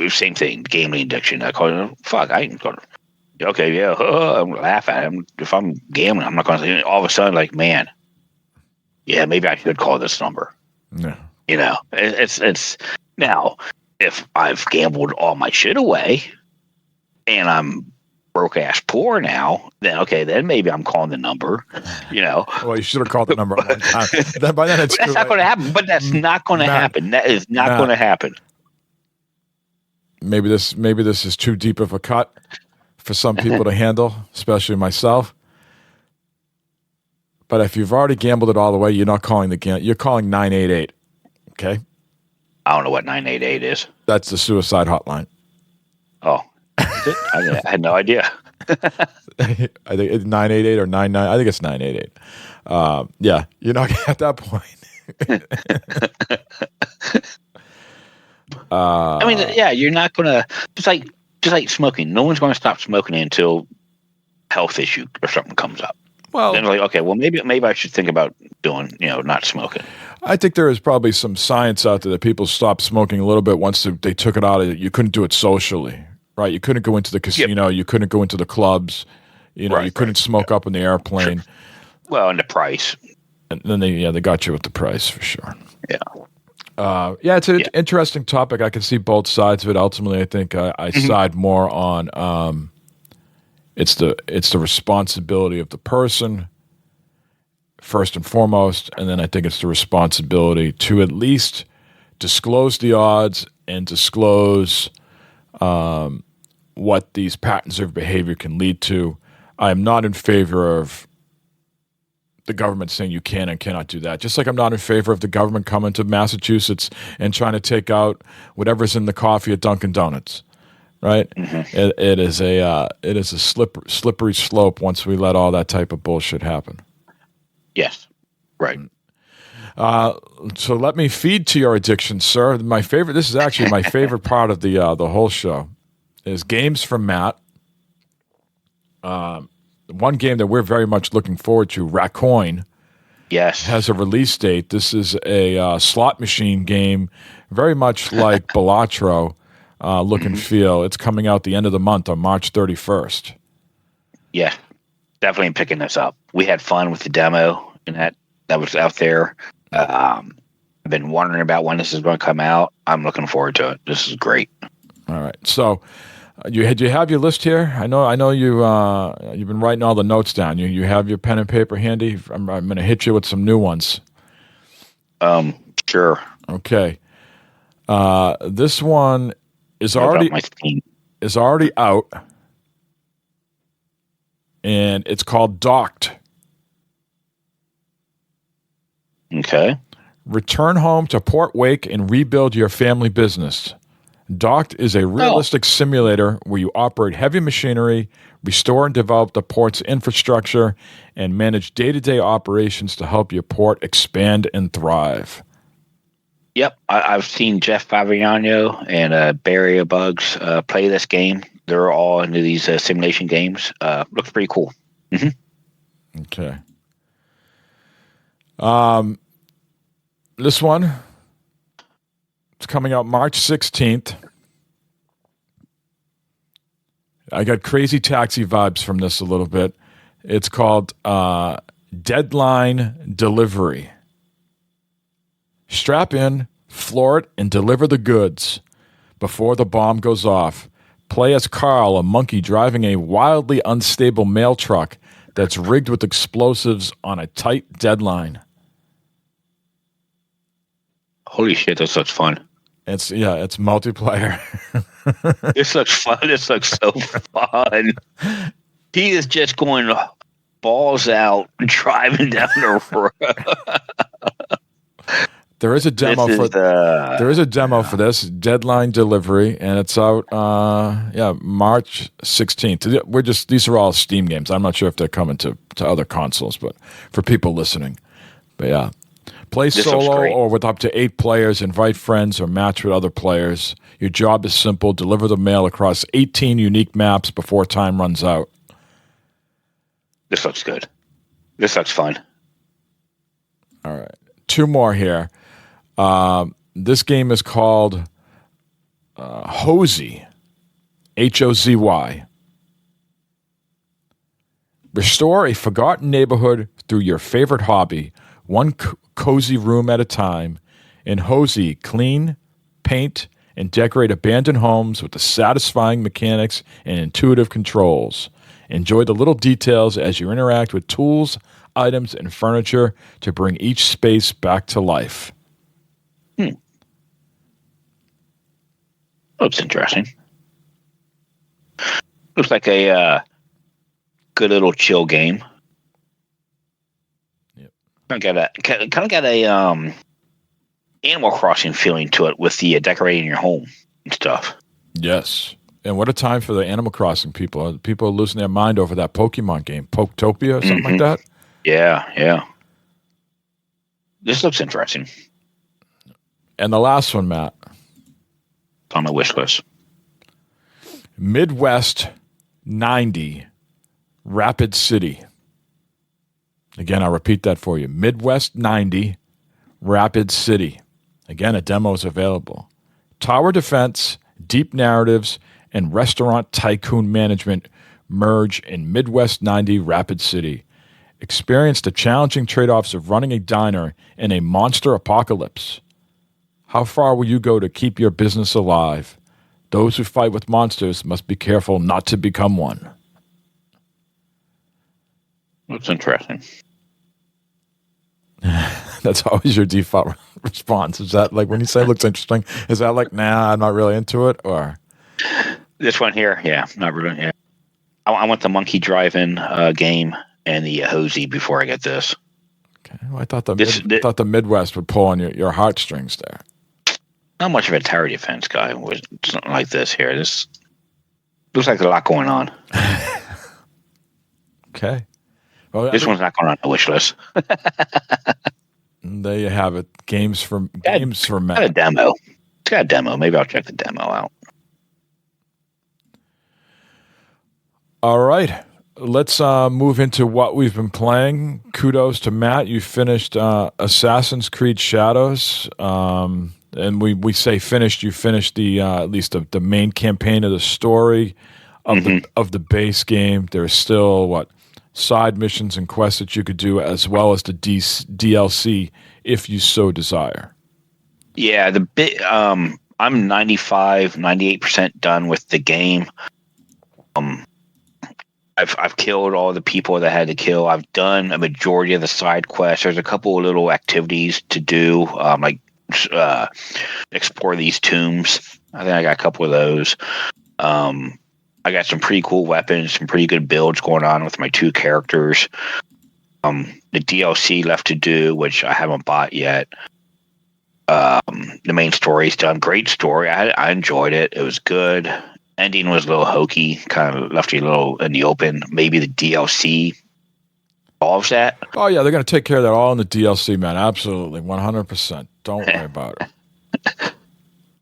same thing, gambling addiction. I call it, fuck, I ain't gonna. Okay, yeah, I'm gonna laugh at him. If I'm gambling, I'm not gonna. All of a sudden, man, yeah, maybe I should call this number. Yeah. It's now. If I've gambled all my shit away and I'm broke ass poor now, then maybe I'm calling the number, Well, you should have called the number one time. By then it's that's not going to happen. But that's not going to happen. That is not going to happen. Maybe this is too deep of a cut for some people to handle, especially myself. But if you've already gambled it all the way, you're not calling you're calling 988. Okay. I don't know what 988 is. That's the suicide hotline. Oh, I had no idea. I think it's 988 or 99. I think it's 988. Yeah, you're not at that point. I mean, yeah, you're not gonna just like smoking. No one's going to stop smoking until health issue or something comes up. Well, then okay, well maybe I should think about doing not smoking. I think there is probably some science out there that people stopped smoking a little bit once they took it out of it. You couldn't do it socially, right? You couldn't go into the casino. Yep. You couldn't go into the clubs. You couldn't smoke up in the airplane. Sure. Well, and the price. And then they got you with the price for sure. Yeah. It's an interesting topic. I can see both sides of it. Ultimately, I think I side more on it's the responsibility of the person first and foremost, and then I think it's the responsibility to at least disclose the odds and disclose what these patterns of behavior can lead to. I am not in favor of the government saying you can and cannot do that. Just like I'm not in favor of the government coming to Massachusetts and trying to take out whatever's in the coffee at Dunkin' Donuts. Right? Mm-hmm. It is a slippery slope once we let all that type of bullshit happen. Yes. Right. So let me feed to your addiction, sir. This is actually my favorite part of the whole show is games from Matt. One game that we're very much looking forward to, Raccoin. Yes. Has a release date. This is a slot machine game, very much like Balatro. Look and feel. It's coming out the end of the month on March 31st. Yeah, definitely picking this up. We had fun with the demo and that was out there. I've been wondering about when this is going to come out. I'm looking forward to it. This is great. All right. So do you have your list here? I know you've been writing all the notes down. You have your pen and paper handy. I'm going to hit you with some new ones. Sure. Okay. This one is What about already my Steam? out, and it's called Docked. Okay. Return home to Port Wake and rebuild your family business. Docked is a realistic simulator where you operate heavy machinery, restore and develop the port's infrastructure, and manage day-to-day operations to help your port expand and thrive. Yep, I've seen Jeff Favignano and Barry Bugs play this game. They're all into these simulation games. Looks pretty cool. Mm-hmm. Okay. This one, it's coming out March 16th. I got Crazy Taxi vibes from this a little bit. It's called Deadline Delivery. Strap in, floor it, and deliver the goods before the bomb goes off. Play as Carl, a monkey driving a wildly unstable mail truck that's rigged with explosives on a tight deadline. Holy shit, this looks fun. It's multiplayer. This looks fun. This looks so fun. He is just going balls out, driving down the road. There is a demo for this Deadline Delivery, and it's out March 16th. These are all Steam games. I'm not sure if they're coming to other consoles, but for people listening. But yeah. Play solo or with up to 8 players, invite friends, or match with other players. Your job is simple. Deliver the mail across 18 unique maps before time runs out. This looks good. This looks fun. All right. 2 more here. This game is called Hozy. Hozy. Restore a forgotten neighborhood through your favorite hobby, one cozy room at a time. In Hozy, clean, paint, and decorate abandoned homes with the satisfying mechanics and intuitive controls. Enjoy the little details as you interact with tools, items, and furniture to bring each space back to life. Looks interesting. Looks like a good little chill game. Yep. Kind of got a Animal Crossing feeling to it with the decorating your home and stuff. Yes. And what a time for the Animal Crossing people. People are losing their mind over that Pokemon game, Poketopia or something like that. Yeah. This looks interesting. And the last one, Matt. It's on my wish list. Midwest 90 Rapid City. Again, I'll repeat that for you. Midwest 90 Rapid City. Again, a demo is available. Tower defense, deep narratives, and restaurant tycoon management merge in Midwest 90 Rapid City. Experience the challenging trade-offs of running a diner in a monster apocalypse. How far will you go to keep your business alive? Those who fight with monsters must be careful not to become one. That's interesting. That's always your default response. Is that like when you say it looks interesting, is that like, nah, I'm not really into it? Or this one here, yeah, not really. Yeah. I want the monkey driving game and the Hozy before I get this. Okay. Well, I thought the Midwest would pull on your heartstrings there. Not much of a tower defense guy with something like this here. This looks like a lot going on. Okay. Well, this one's not going on the wish list. There you have it. Games for Matt. It's got a demo. It's got a demo. Maybe I'll check the demo out. All right. Let's move into what we've been playing. Kudos to Matt. You finished Assassin's Creed Shadows. And we say finished. You finished the at least the main campaign of the story of the base game. There's still side missions and quests that you could do, as well as the DLC if you so desire. Yeah, I'm 98% done with the game. I've killed all the people that I had to kill. I've done a majority of the side quests. There's a couple of little activities to do, like explore these tombs. I think I got a couple of those. I got some pretty cool weapons, some pretty good builds going on with my 2 characters. The DLC left to do, which I haven't bought yet. The main story's done. Great story. I enjoyed it. It was good. Ending was a little hokey, kind of left you a little in the open. Maybe the DLC solves that. Oh, yeah, they're going to take care of that all in the DLC, man. Absolutely, 100%. Don't worry about it.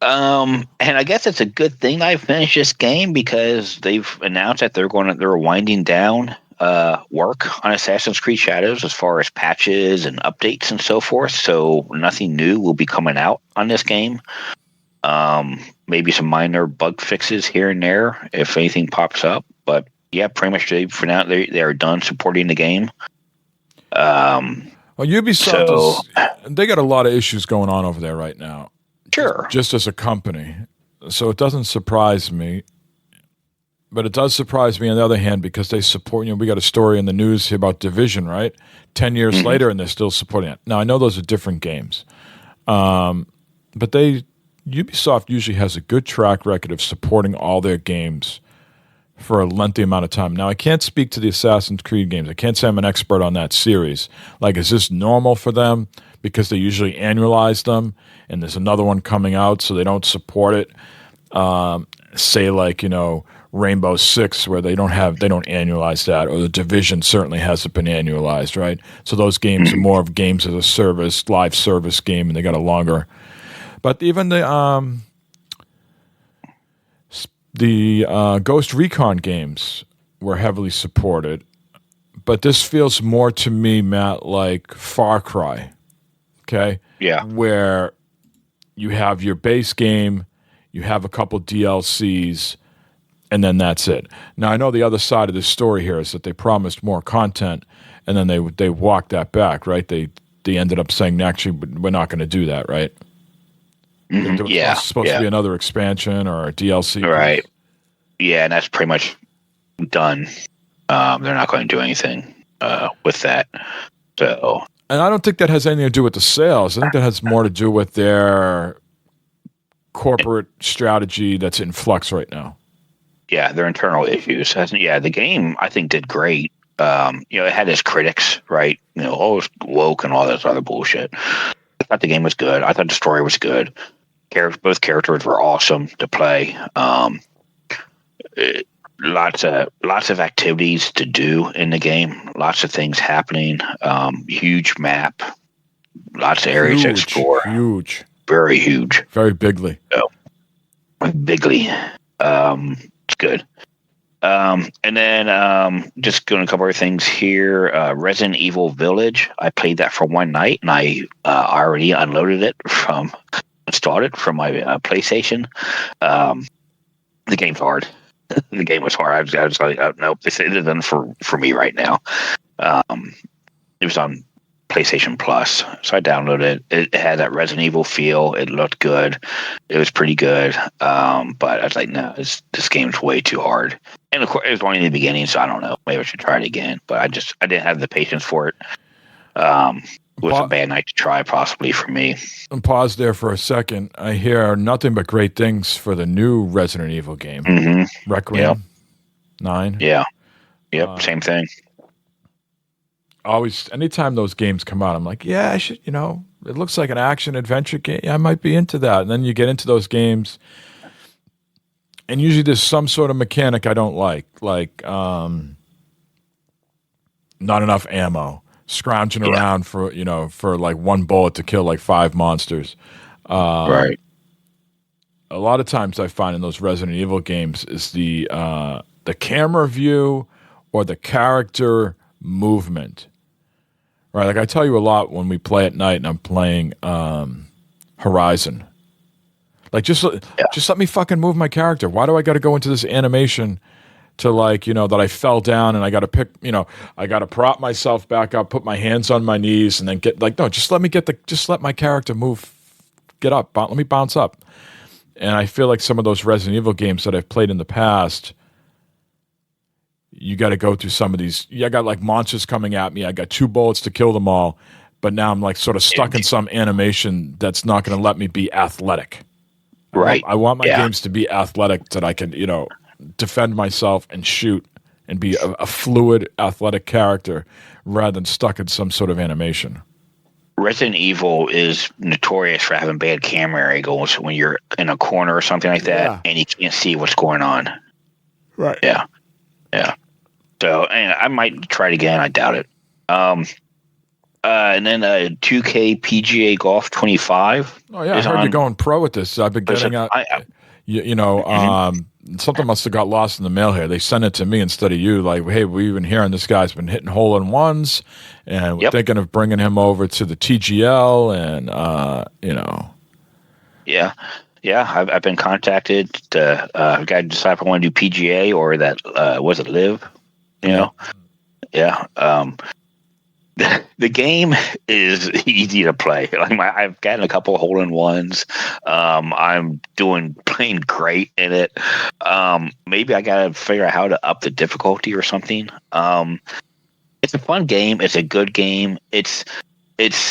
And I guess it's a good thing I finished this game because they've announced that they're winding down work on Assassin's Creed Shadows as far as patches and updates and so forth. So nothing new will be coming out on this game. Maybe some minor bug fixes here and there if anything pops up. But yeah, pretty much for now they are done supporting the game. Well, Ubisoft they got a lot of issues going on over there right now. Sure. Just as a company. So it doesn't surprise me. But it does surprise me on the other hand because they support, we got a story in the news here about Division, right? 10 years later and they're still supporting it. Now, I know those are different games. But Ubisoft usually has a good track record of supporting all their games for a lengthy amount of time. Now, I can't speak to the Assassin's Creed games. I can't say I'm an expert on that series. Like, is this normal for them because they usually annualize them and there's another one coming out so they don't support it? Say like, Rainbow Six where they don't annualize that, or the Division certainly hasn't been annualized, right? So those games are more of games as a service, live service game, and they got a longer. But even the Ghost Recon games were heavily supported. But this feels more to me, Matt, like Far Cry. Okay? Yeah. Where you have your base game, you have a couple DLCs, and then that's it. Now, I know the other side of this story here is that they promised more content, and then they walked that back, right? They ended up saying, actually, we're not going to do that, right? Mm-hmm. Yeah. It's supposed to be another expansion or a DLC. Right. Yeah, and that's pretty much done. They're not going to do anything with that. So. And I don't think that has anything to do with the sales. I think that has more to do with their corporate strategy that's in flux right now. Yeah, their internal issues. Yeah, the game I think did great. It had its critics, right? It's woke and all this other bullshit. I thought the game was good. I thought the story was good. Both characters were awesome to play. Lots of activities to do in the game. Lots of things happening. Huge map. Lots of areas to explore. Huge. Very huge. Very bigly. Bigly. It's good. And then just going a couple other things here. Resident Evil Village. I played that for one night, and I already installed it from my PlayStation. The game's hard. The game was hard. I was like, oh, nope, this isn't for me right now. It was on PlayStation Plus, so I downloaded it. It had that Resident Evil feel. It looked good. It was pretty good. But I was like, no, this game's way too hard. And of course, it was only in the beginning, so I don't know. Maybe I should try it again. But I didn't have the patience for it. It was a bad night to try, possibly for me. And pause there for a second. I hear nothing but great things for the new Resident Evil game. Mm-hmm. Requiem 9. Yeah. Yep. Same thing. Always, anytime those games come out, I'm like, yeah, I should, it looks like an action adventure game. I might be into that. And then you get into those games, and usually there's some sort of mechanic I don't like not enough ammo, scrounging around for like one bullet to kill like 5 monsters. Right. A lot of times I find in those Resident Evil games is the camera view or the character movement. Right, like I tell you a lot when we play at night and I'm playing Horizon. Like just let me fucking move my character. Why do I got to go into this animation to that I fell down and I got to pick, I got to prop myself back up, put my hands on my knees, and then just let my character move, get up, let me bounce up. And I feel like some of those Resident Evil games that I've played in the past, you got to go through some of these. I got like monsters coming at me. I got 2 bullets to kill them all, but now I'm like sort of stuck in some animation that's not going to let me be athletic. Right. I want my games to be athletic, that I can, defend myself and shoot and be a fluid, athletic character rather than stuck in some sort of animation. Resident Evil is notorious for having bad camera angles when you're in a corner or something like that, and you can't see what's going on. Right. Yeah. Yeah. So, and I might try it again. I doubt it. And then 2K PGA Golf 25. Oh yeah, I heard you're going pro with this. I've been getting out. Something must have got lost in the mail here. They sent it to me instead of you. Like, hey, we've been hearing this guy's been hitting hole-in-ones, and we're thinking of bringing him over to the TGL, and Yeah, I've been contacted to got to decide if I want to do PGA or that was it Live, Yeah. The game is easy to play. Like I've gotten a couple of hole-in-ones. I'm playing great in it. Maybe I gotta figure out how to up the difficulty or something. It's a fun game. It's a good game. It's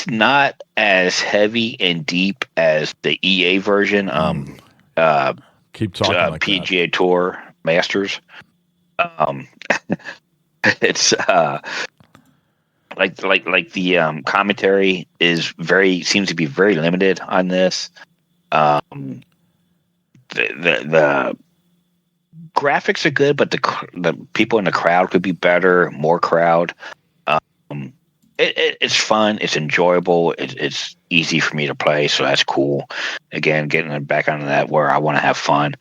not as heavy and deep as the EA version. Keep talking like PGA that. Tour Masters. It's like the commentary seems to be very limited on this. The graphics are good, but the people in the crowd could be better, more crowd. It's fun, it's enjoyable, it's easy for me to play, so that's cool. Again, getting back onto that where I want to have fun.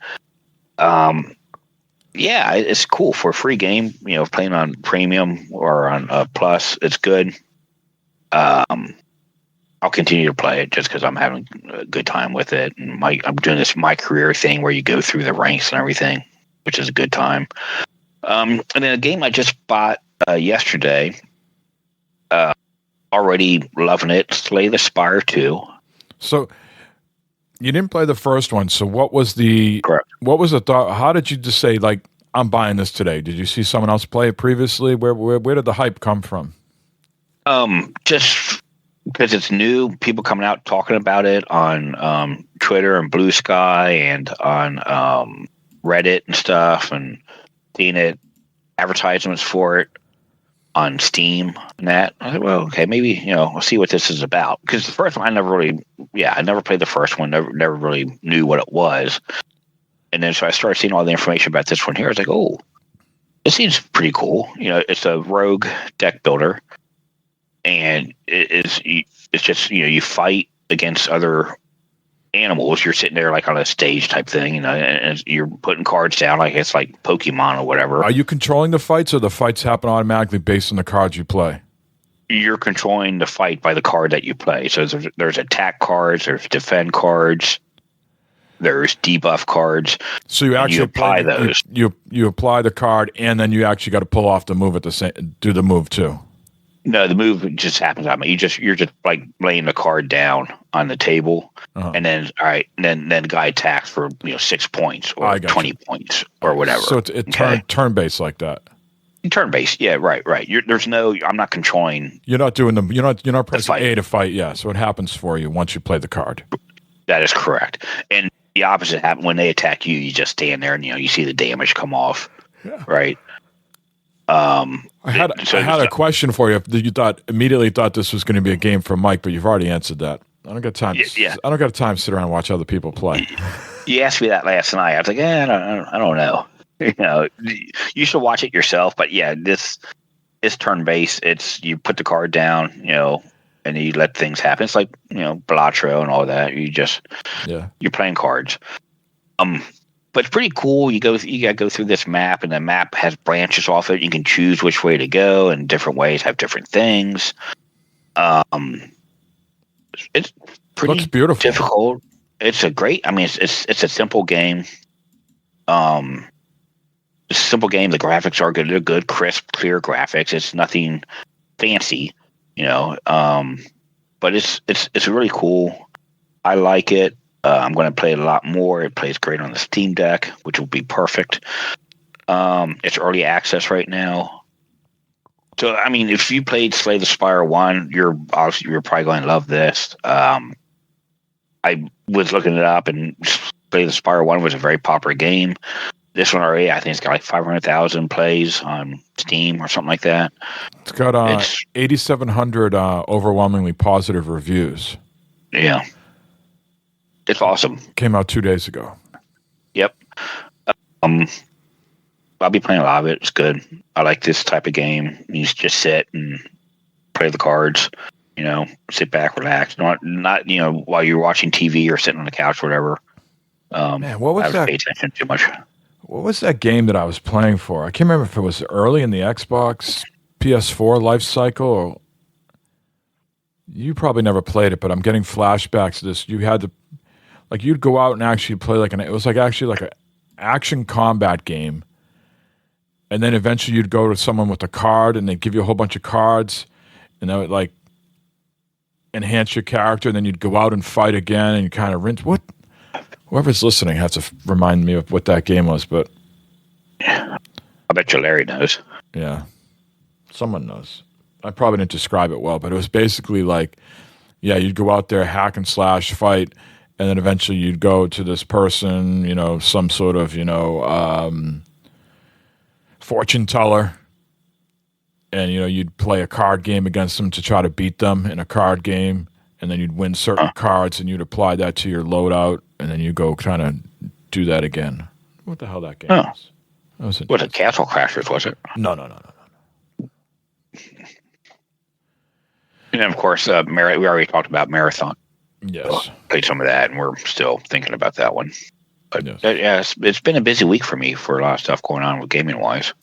Yeah, it's cool for a free game. Playing on Premium or on Plus, it's good. I'll continue to play it just because I'm having a good time with it. And I'm doing this my career thing where you go through the ranks and everything, which is a good time. And then a game I just bought yesterday. Already loving it. Slay the Spire 2. So you didn't play the first one. So what was the thought? How did you just say, like, I'm buying this today? Did you see someone else play it previously? Where did the hype come from? Just because it's new, people coming out talking about it on Twitter and BlueSky and on Reddit and stuff, and seeing it, advertisements for it on Steam and that. I said, well, okay, maybe, we'll see what this is about. Because the first one, I never played the first one, never really knew what it was. And then so I started seeing all the information about this one here. I was like, oh, this seems pretty cool. It's a rogue deck builder. And it's just, you fight against other animals. You're sitting there like on a stage type thing, and you're putting cards down like it's like Pokemon or whatever. Are you controlling the fights, or the fights happen automatically based on the cards you play? You're controlling the fight by the card that you play. So there's attack cards, there's defend cards, there's debuff cards. So you actually apply those. You apply the card, and then you actually got to pull off the move at the same. Do the move too. No, the move just happens on me. You're just like laying the card down on the table, and then then the guy attacks for 6 points or 20 points or whatever. So it's turn based like that. Turn based, yeah, right. I'm not controlling. You're not doing them. You're not pressing A to fight. Yeah, so it happens for you once you play the card. That is correct. And the opposite happens when they attack you. You just stand there and you see the damage come off. Yeah. Right. I had a question for you. You immediately thought this was going to be a game for Mike, but you've already answered that. I don't got time. Yeah. I don't got time to sit around and watch other people play. You asked me that last night. I was like, I don't know. You should watch it yourself. But yeah, this is turn based. It's you put the card down, and you let things happen. It's like Balatro and all that. You're playing cards. But it's pretty cool. You got to go through this map, and the map has branches off it. You can choose which way to go, and different ways have different things. It's pretty looks beautiful. Difficult. It's a great. I mean, it's a simple game. It's a simple game. The graphics are good. They're good, crisp, clear graphics. It's nothing fancy, but it's really cool. I like it. I'm going to play it a lot more. It plays great on the Steam Deck, which will be perfect. It's early access right now. So, I mean, if you played Slay the Spire 1, you're probably going to love this. I was looking it up, and Slay the Spire 1 was a very popular game. This one already, I think it's got like 500,000 plays on Steam or something like that. It's got 8,700 overwhelmingly positive reviews. Yeah. It's awesome. Came out 2 days ago. Yep. I'll be playing a lot of it. It's good. I like this type of game. You just sit and play the cards, sit back, relax. Not while you're watching TV or sitting on the couch or whatever. Man, what was I that? Pay attention too much. What was that game that I was playing for? I can't remember if it was early in the Xbox PS4 life cycle. Or you probably never played it, but I'm getting flashbacks to this. You had to, you'd go out and actually play it was actually an action combat game. And then eventually you'd go to someone with a card and they'd give you a whole bunch of cards and that would enhance your character. And then you'd go out and fight again and you kind of rinse. Whoever's listening has to remind me of what that game was, but I bet you Larry knows. Yeah, someone knows. I probably didn't describe it well, but it was basically you'd go out there, hack and slash, fight, and then eventually you'd go to this person, some sort of, fortune teller, and, you'd play a card game against them to try to beat them in a card game, and then you'd win certain cards, and you'd apply that to your loadout, and then you go kind of do that again. What the hell that game was? Was it Castle Crashers, was it? No. And then, of course, we already talked about Marathon. Yes. Played some of that, and we're still thinking about that one. But yes. It's been a busy week for me for a lot of stuff going on with gaming-wise.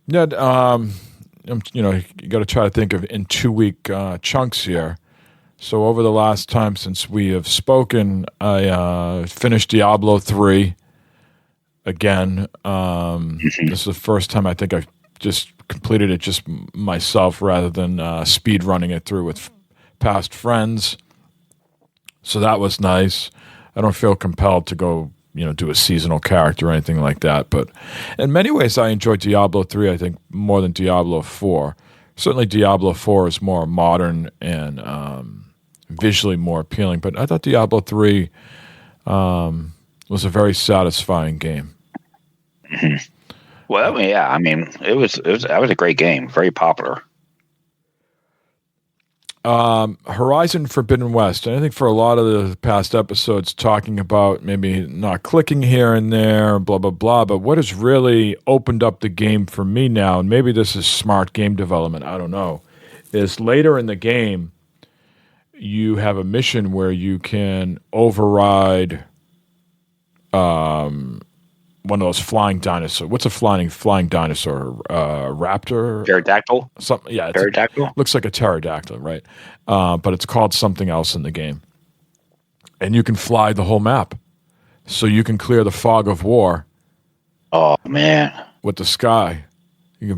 Yeah, you got to try to think of in 2-week chunks here. So over the last time since we have spoken, I finished Diablo 3 again. This is the first time I think I've just completed it just myself rather than speed running it through with past friends. So that was nice. I don't feel compelled to go, do a seasonal character or anything like that. But in many ways, I enjoyed Diablo 3, I think, more than Diablo 4. Certainly Diablo 4 is more modern and visually more appealing. But I thought Diablo 3 was a very satisfying game. Mm-hmm. Well, yeah, I mean, that was a great game, very popular. Horizon Forbidden West. And I think for a lot of the past episodes talking about maybe not clicking here and there, blah, blah, blah, but what has really opened up the game for me now, and maybe this is smart game development, I don't know, is later in the game, you have a mission where you can override one of those flying dinosaurs. What's a flying dinosaur? Raptor? Pterodactyl? Something. Yeah, pterodactyl. Looks like a pterodactyl, right? But it's called something else in the game. And you can fly the whole map, so you can clear the fog of war. Oh man! With the sky,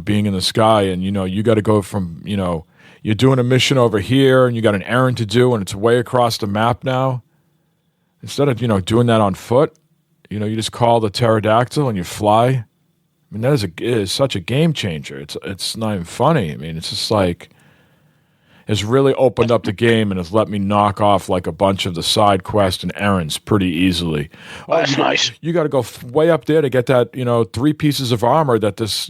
being in the sky, and you got to go from you're doing a mission over here, and you got an errand to do, and it's way across the map now. Instead of doing that on foot. You just call the pterodactyl and you fly. I mean, that is such a game changer. It's not even funny. I mean, it's just it's really opened up the game and has let me knock off a bunch of the side quests and errands pretty easily. Oh, that's nice. You got to go way up there to get that 3 pieces of armor that this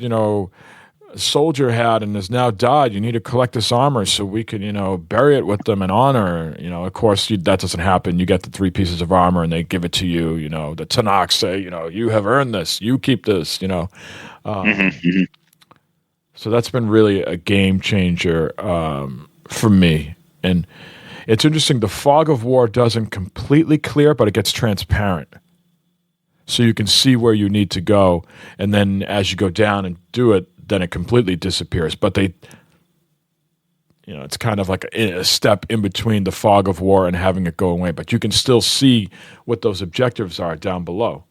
soldier had and has now died. You need to collect this armor so we can bury it with them in honor. Of course that doesn't happen. You get the 3 pieces of armor and they give it to you. The Tanakh say you have earned this, you keep this. So that's been really a game changer for me. And it's interesting, the fog of war doesn't completely clear, but it gets transparent. So you can see where you need to go, and then as you go down and do it, then it completely disappears. But it's kind of like a step in between the fog of war and having it go away. But you can still see what those objectives are down below.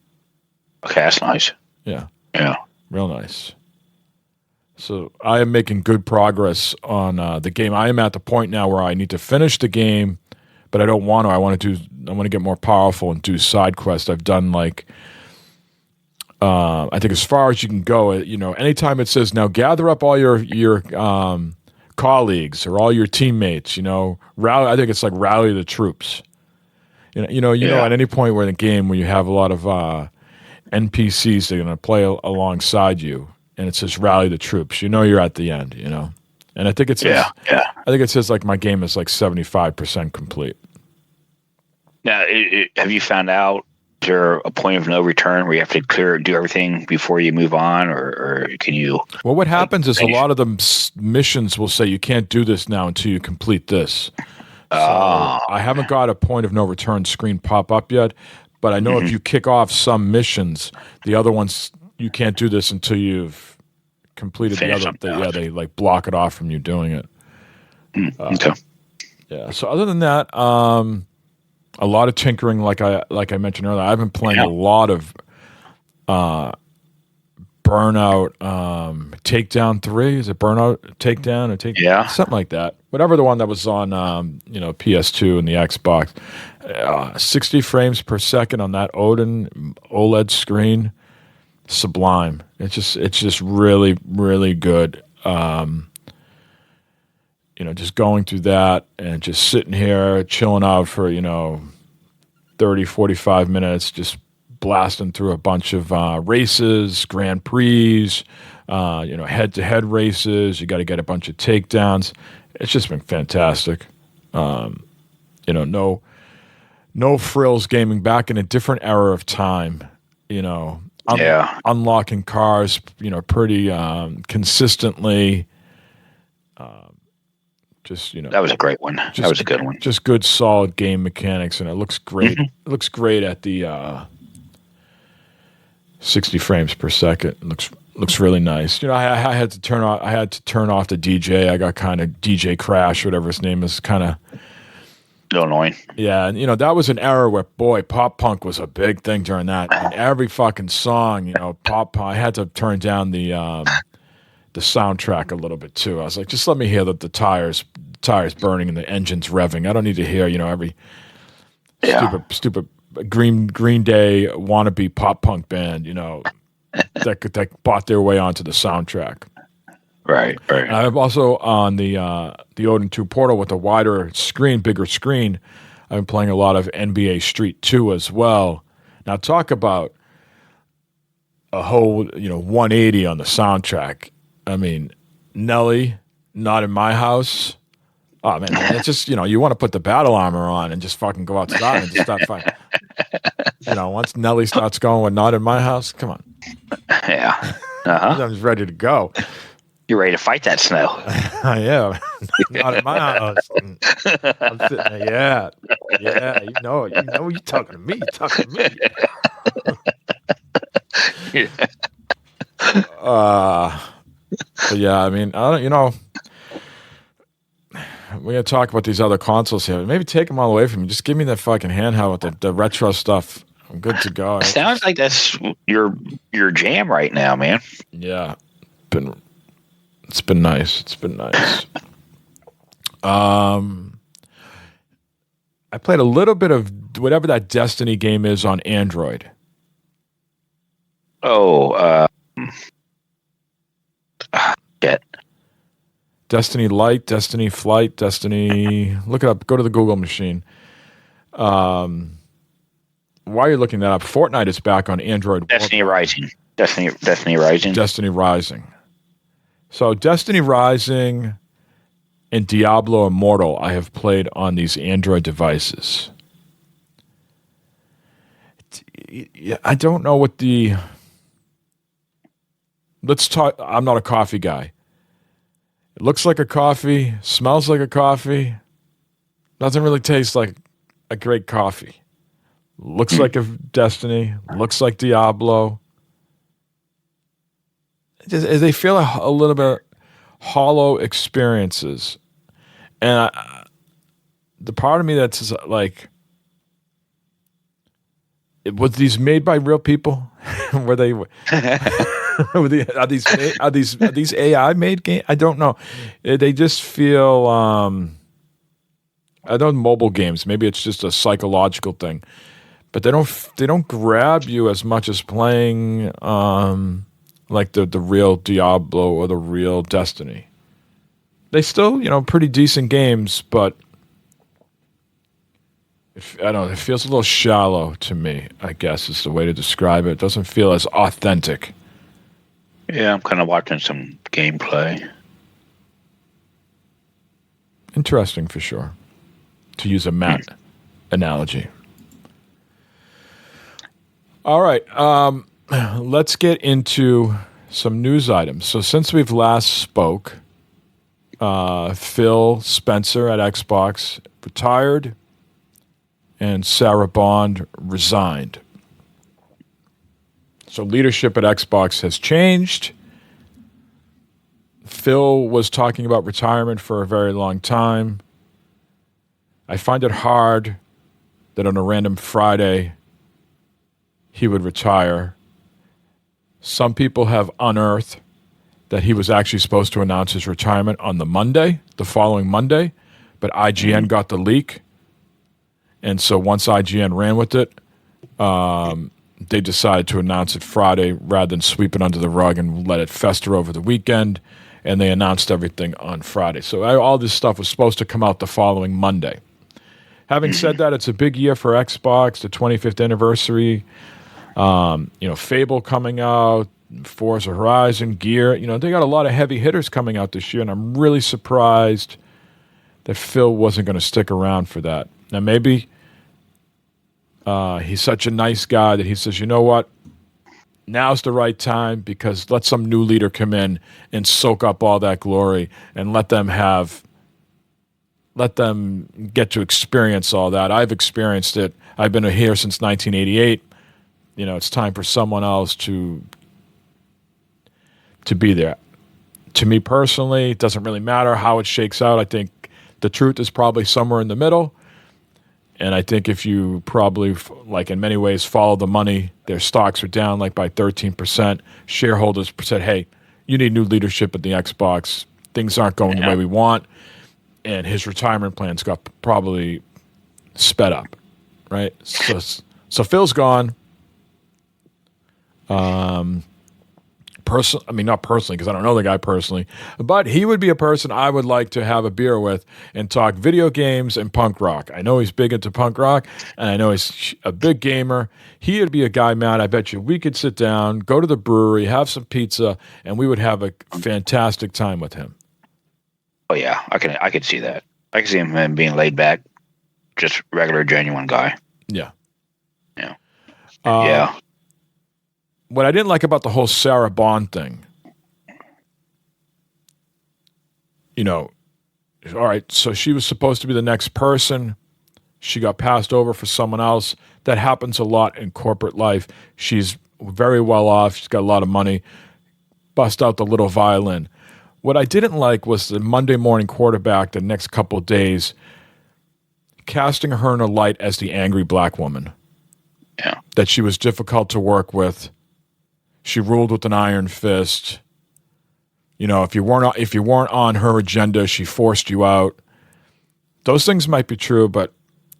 Okay, that's nice. Yeah. Yeah. Real nice. So I am making good progress on the game. I am at the point now where I need to finish the game, but I don't want to. I want to get more powerful and do side quests. I've done I think as far as you can go, anytime it says now gather up all your colleagues or all your teammates, rally. I think it's like rally the troops. At any point where in the game where you have a lot of NPCs that are going to play alongside you, and it says rally the troops, you're at the end. And I think it says, I think it says like my game is like 75% complete. Now, have you found out? Is there a point of no return where you have to do everything before you move on, or can you? Well, what happens is a lot of the missions will say you can't do this now until you complete this. So I haven't got a point of no return screen pop up yet, but I know if you kick off some missions, the other ones you can't do this until you've completed the other. They like block it off from you doing it. Okay. Yeah. So other than that, a lot of tinkering, like I mentioned earlier. I've been playing a lot of Burnout Takedown 3. Is it Burnout Takedown or Take? Yeah, something like that. Whatever the one that was on PS2 and the Xbox. 60 frames per second on that Odin OLED screen. Sublime. It's just really, really good. Just going through that and just sitting here chilling out for 30, 45 minutes, just blasting through a bunch of races, Grand Prix, head-to-head races. You got to get a bunch of takedowns. It's just been fantastic. No frills gaming, back in a different era of time. Unlocking cars, pretty consistently. That was a great one. That was a good one. Just good, solid game mechanics, and it looks great. It looks great at the 60 frames per second. It looks really nice. I had to turn off the DJ. I got kind of DJ Crash, whatever his name is, kind of annoying. Yeah, and that was an era where pop punk was a big thing during that. And every fucking song, pop punk. I had to turn down the soundtrack a little bit too. I was like, just let me hear the tires burning and the engines revving. I don't need to hear, every stupid Green Day wannabe pop punk band, that bought their way onto the soundtrack. Right. I've also on the Odin 2 Portal with a wider screen, bigger screen. I've been playing a lot of NBA Street 2 as well. Now talk about a whole 180 on the soundtrack. I mean, Nelly, Not in My House. Oh, man, it's just, you want to put the battle armor on and just fucking go outside and just start fighting. Once Nelly starts going with Not in My House, come on. Yeah. I'm just ready to go. You're ready to fight that snow. I am. Not in my house. I'm sitting there, yeah. You know you're talking to me. You're talking to me. But yeah, I mean, I don't, we're going to talk about these other consoles here. Maybe take them all away from me. Just give me that fucking handheld with the retro stuff. I'm good to go. Sounds like that's your jam right now, man. Yeah. It's been nice. I played a little bit of whatever that Destiny game is on Android. Oh, shit. Destiny Light, Destiny Flight, Destiny. Look it up. Go to the Google machine. While you're looking that up, Fortnite is back on Android. Destiny Rising. Destiny Rising. Destiny Rising. So Destiny Rising and Diablo Immortal I have played on these Android devices. I don't know what the... Let's talk... I'm not a coffee guy. It looks like a coffee, smells like a coffee, doesn't really taste like a great coffee. Looks like a Destiny, looks like Diablo. They feel a little bit hollow experiences. And the part of me that's like, was these made by real people? Were they? Are these AI made games? I don't know. They just feel. I know mobile games. Maybe it's just a psychological thing, but they don't grab you as much as playing like the real Diablo or the real Destiny. They still, pretty decent games, but I don't know, it feels a little shallow to me, I guess is the way to describe it. It doesn't feel as authentic. Yeah, I'm kind of watching some gameplay. Interesting for sure, to use a Matt analogy. All right, let's get into some news items. So since we've last spoke, Phil Spencer at Xbox retired and Sarah Bond resigned. So leadership at Xbox has changed. Phil was talking about retirement for a very long time. I find it hard that on a random Friday he would retire. Some people have unearthed that he was actually supposed to announce his retirement on the following Monday, but IGN got the leak. And so once IGN ran with it, they decided to announce it Friday rather than sweep it under the rug and let it fester over the weekend. And they announced everything on Friday. So all this stuff was supposed to come out the following Monday. Having said that, it's a big year for Xbox, the 25th anniversary. Fable coming out, Forza Horizon, Gear. They got a lot of heavy hitters coming out this year, and I'm really surprised that Phil wasn't going to stick around for that. Now, maybe he's such a nice guy that he says, you know what? Now's the right time because let some new leader come in and soak up all that glory and let them get to experience all that. I've experienced it. I've been here since 1988. It's time for someone else to be there. To me personally, it doesn't really matter how it shakes out. I think the truth is probably somewhere in the middle. And I think if you probably, like in many ways, follow the money, their stocks are down like by 13%. Shareholders said, hey, you need new leadership at the Xbox. Things aren't going the way we want. And his retirement plans got probably sped up, right? So Phil's gone. Not personally, because I don't know the guy personally, but he would be a person I would like to have a beer with and talk video games and punk rock. I know he's big into punk rock, and I know he's a big gamer. He would be a guy, Matt, I bet you we could sit down, go to the brewery, have some pizza, and we would have a fantastic time with him. Oh yeah, I could see that. I could see him being laid back, just regular, genuine guy. Yeah. Yeah. Yeah. What I didn't like about the whole Sarah Bond thing, all right, so she was supposed to be the next person. She got passed over for someone else. That happens a lot in corporate life. She's very well off. She's got a lot of money. Bust out the little violin. What I didn't like was the Monday morning quarterback the next couple of days casting her in a light as the angry black woman. Yeah. That she was difficult to work with. She ruled with an iron fist. If you weren't on her agenda, she forced you out. Those things might be true, but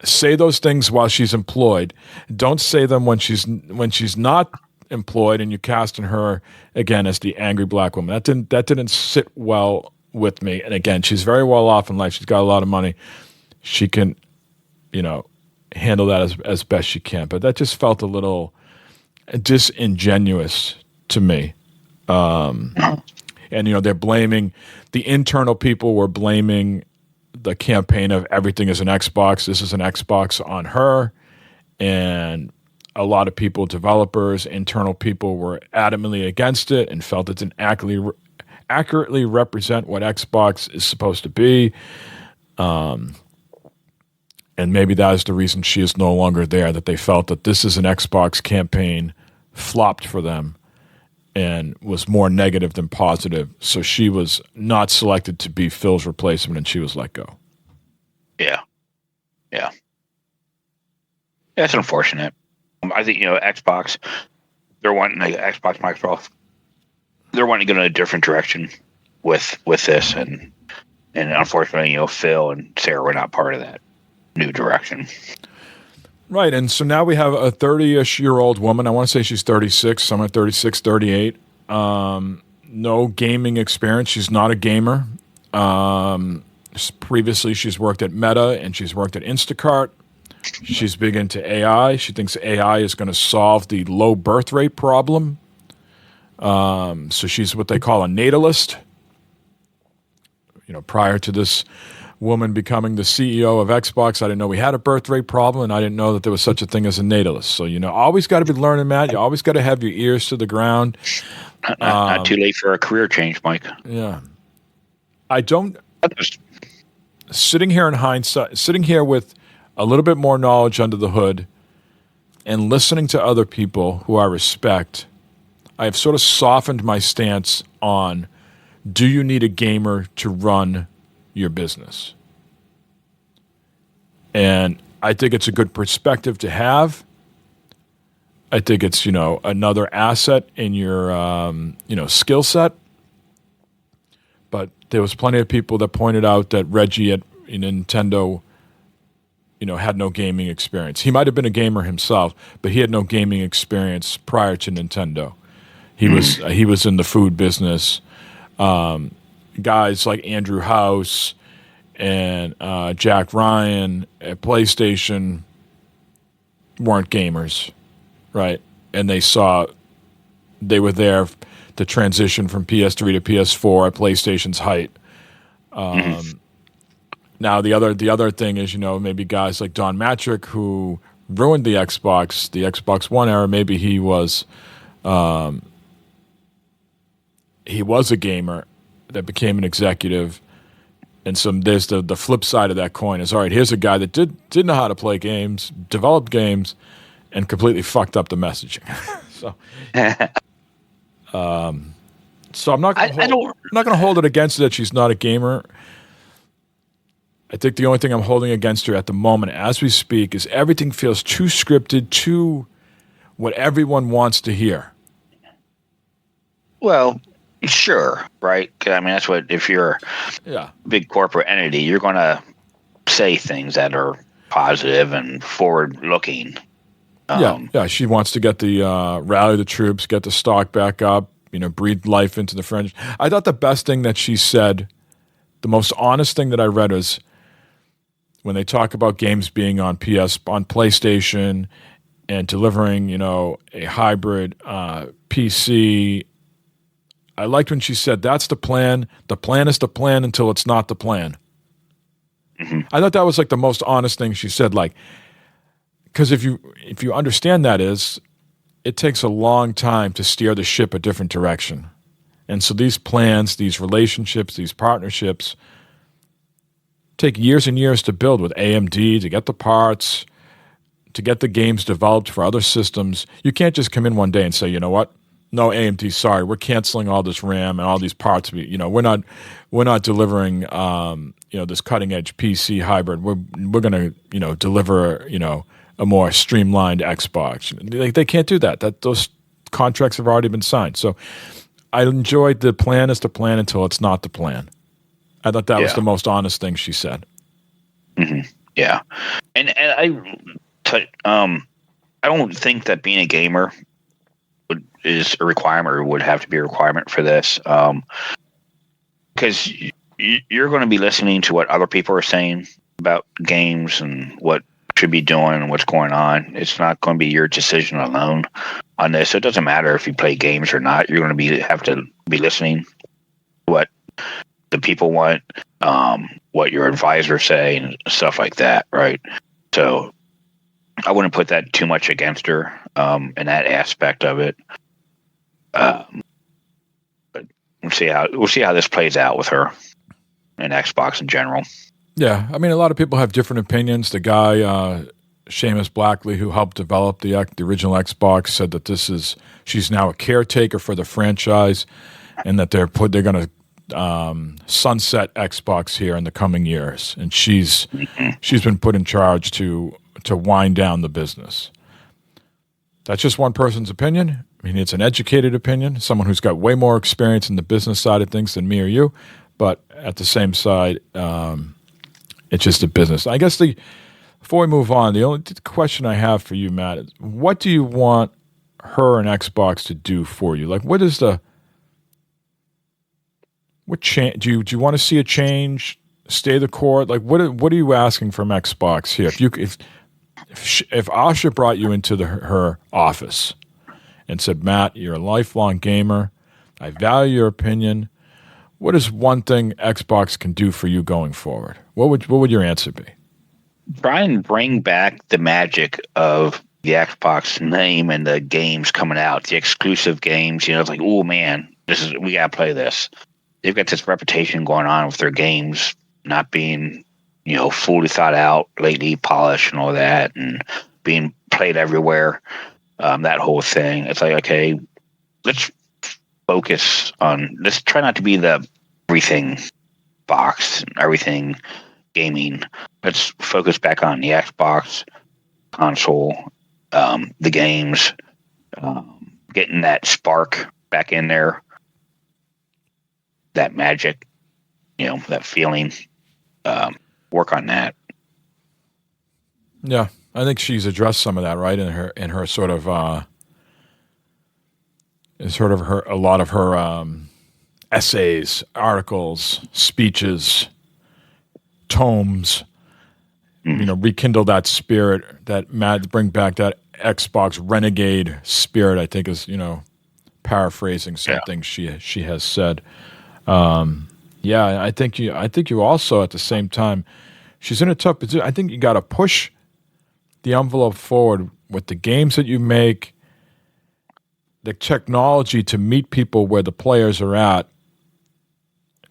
say those things while she's employed. Don't say them when she's not employed and you're casting her again as the angry black woman. That didn't sit well with me. And again, she's very well off in life. She's got a lot of money. She can, handle that as best she can. But that just felt a little disingenuous to me. And they're blaming the internal people were blaming the campaign of everything is an Xbox. This is an Xbox on her. And a lot of people, developers, internal people were adamantly against it and felt it didn't accurately represent what Xbox is supposed to be. And maybe that is the reason she is no longer there, that they felt that this is an Xbox campaign flopped for them and was more negative than positive. So she was not selected to be Phil's replacement and she was let go. Yeah. Yeah. That's unfortunate. I think, Xbox, they're wanting Xbox, Microsoft, they're wanting to go in a different direction with this. And unfortunately, Phil and Sarah were not part of that new direction. Right, and so now we have a 30-ish-year-old woman. I want to say she's 36, somewhere 36, 38. No gaming experience. She's not a gamer. Previously, she's worked at Meta and she's worked at Instacart. She's big into AI. She thinks AI is going to solve the low birth rate problem. So she's what they call a natalist. Prior to this woman becoming the CEO of Xbox, I didn't know we had a birth rate problem, and I didn't know that there was such a thing as a natalist. So, always got to be learning, Matt. You always got to have your ears to the ground. Not too late for a career change, Mike. Yeah. I don't... Sitting here in hindsight, sitting here with a little bit more knowledge under the hood and listening to other people who I respect, I have sort of softened my stance on, do you need a gamer to run your business? And I think it's a good perspective to have. I think it's, another asset in your, skill set. But there was plenty of people that pointed out that Reggie at Nintendo, had no gaming experience. He might have been a gamer himself, but he had no gaming experience prior to Nintendo. He was in the food business. Guys like Andrew House and Jack Ryan at PlayStation weren't gamers, right? And they were there to transition from PS3 to PS4 at PlayStation's height. Now the other thing is, maybe guys like Don Matrick who ruined the Xbox One era. Maybe he was a gamer that became an executive. And there's the flip side of that coin is, all right, here's a guy that did know how to play games, develop games, and completely fucked up the messaging. So I'm not going to hold it against her that she's not a gamer. I think the only thing I'm holding against her at the moment, as we speak, is everything feels too scripted, too what everyone wants to hear. Well, sure, right? I mean, that's what, if you're a big corporate entity, you're going to say things that are positive and forward-looking. She wants to get the rally the troops, get the stock back up, breathe life into the French. I thought the best thing that she said, the most honest thing that I read is when they talk about games being on PlayStation and delivering, a hybrid PC. I liked when she said, that's the plan. The plan is the plan until it's not the plan. Mm-hmm. I thought that was like the most honest thing she said, because if you understand that it takes a long time to steer the ship a different direction. And so these plans, these relationships, these partnerships take years and years to build with AMD, to get the parts, to get the games developed for other systems. You can't just come in one day and say, you know what? No, AMD, sorry, we're canceling all this RAM and all these parts. We're not delivering this cutting edge PC hybrid. We're going to deliver a more streamlined Xbox. They can't do that. Those contracts have already been signed. So I enjoyed the plan is the plan until it's not the plan. I thought that was the most honest thing she said. Mm-hmm. Yeah, and I don't think that being a gamer is a requirement or would have to be a requirement for this, because you're going to be listening to what other people are saying about games and what should be doing and what's going on. It's not going to be your decision alone on this. So it doesn't matter if you play games or not. You're going to have to be listening to what the people want, what your advisors say and stuff like that, right? So I wouldn't put that too much against her in that aspect of it. But we'll see how this plays out with her and Xbox in general. Yeah, I mean, a lot of people have different opinions. The guy, Seamus Blackley, who helped develop the original Xbox, said that she's now a caretaker for the franchise, and that they're going to sunset Xbox here in the coming years, and she's been put in charge to wind down the business. That's just one person's opinion. I mean, it's an educated opinion, someone who's got way more experience in the business side of things than me or you, but at the same side, it's just a business. I guess the Before we move on, the only question I have for you, Matt, is what do you want her and Xbox to do for you? Like, what is the what change? Do you want to see a change? Stay the court? Like, what are you asking from Xbox here? If Asha brought you into her office and said, Matt, you're a lifelong gamer. I value your opinion. What is one thing Xbox can do for you going forward? What would your answer be? Try and bring back the magic of the Xbox name and the games coming out, the exclusive games. It's like, oh man, we gotta play this. They've got this reputation going on with their games not being, fully thought out, lately polished and all that, and being played everywhere. That whole thing. It's like, okay, let's focus on. Let's try not to be the everything box, everything gaming. Let's focus back on the Xbox console, the games, getting that spark back in there, that magic, that feeling. Work on that. Yeah, I think she's addressed some of that, right, in her sort of a lot of her essays, articles, speeches, tomes. Rekindle that spirit, that bring back that Xbox renegade spirit. I think is paraphrasing something she has said. I think you also at the same time, she's in a tough position. I think you got to push the envelope forward with the games that you make, the technology to meet people where the players are at.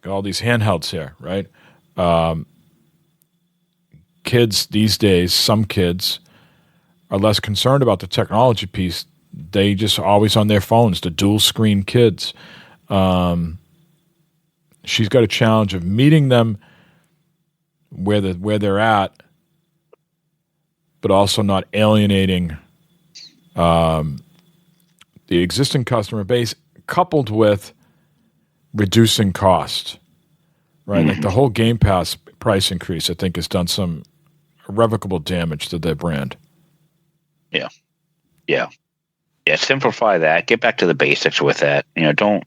All these handhelds here, right? Kids these days, some kids are less concerned about the technology piece. They just always on their phones, the dual screen kids. She's got a challenge of meeting them where they're at, but also not alienating the existing customer base, coupled with reducing cost. Right, like the whole Game Pass price increase, I think, has done some irrevocable damage to their brand. Yeah. Simplify that. Get back to the basics with that. Don't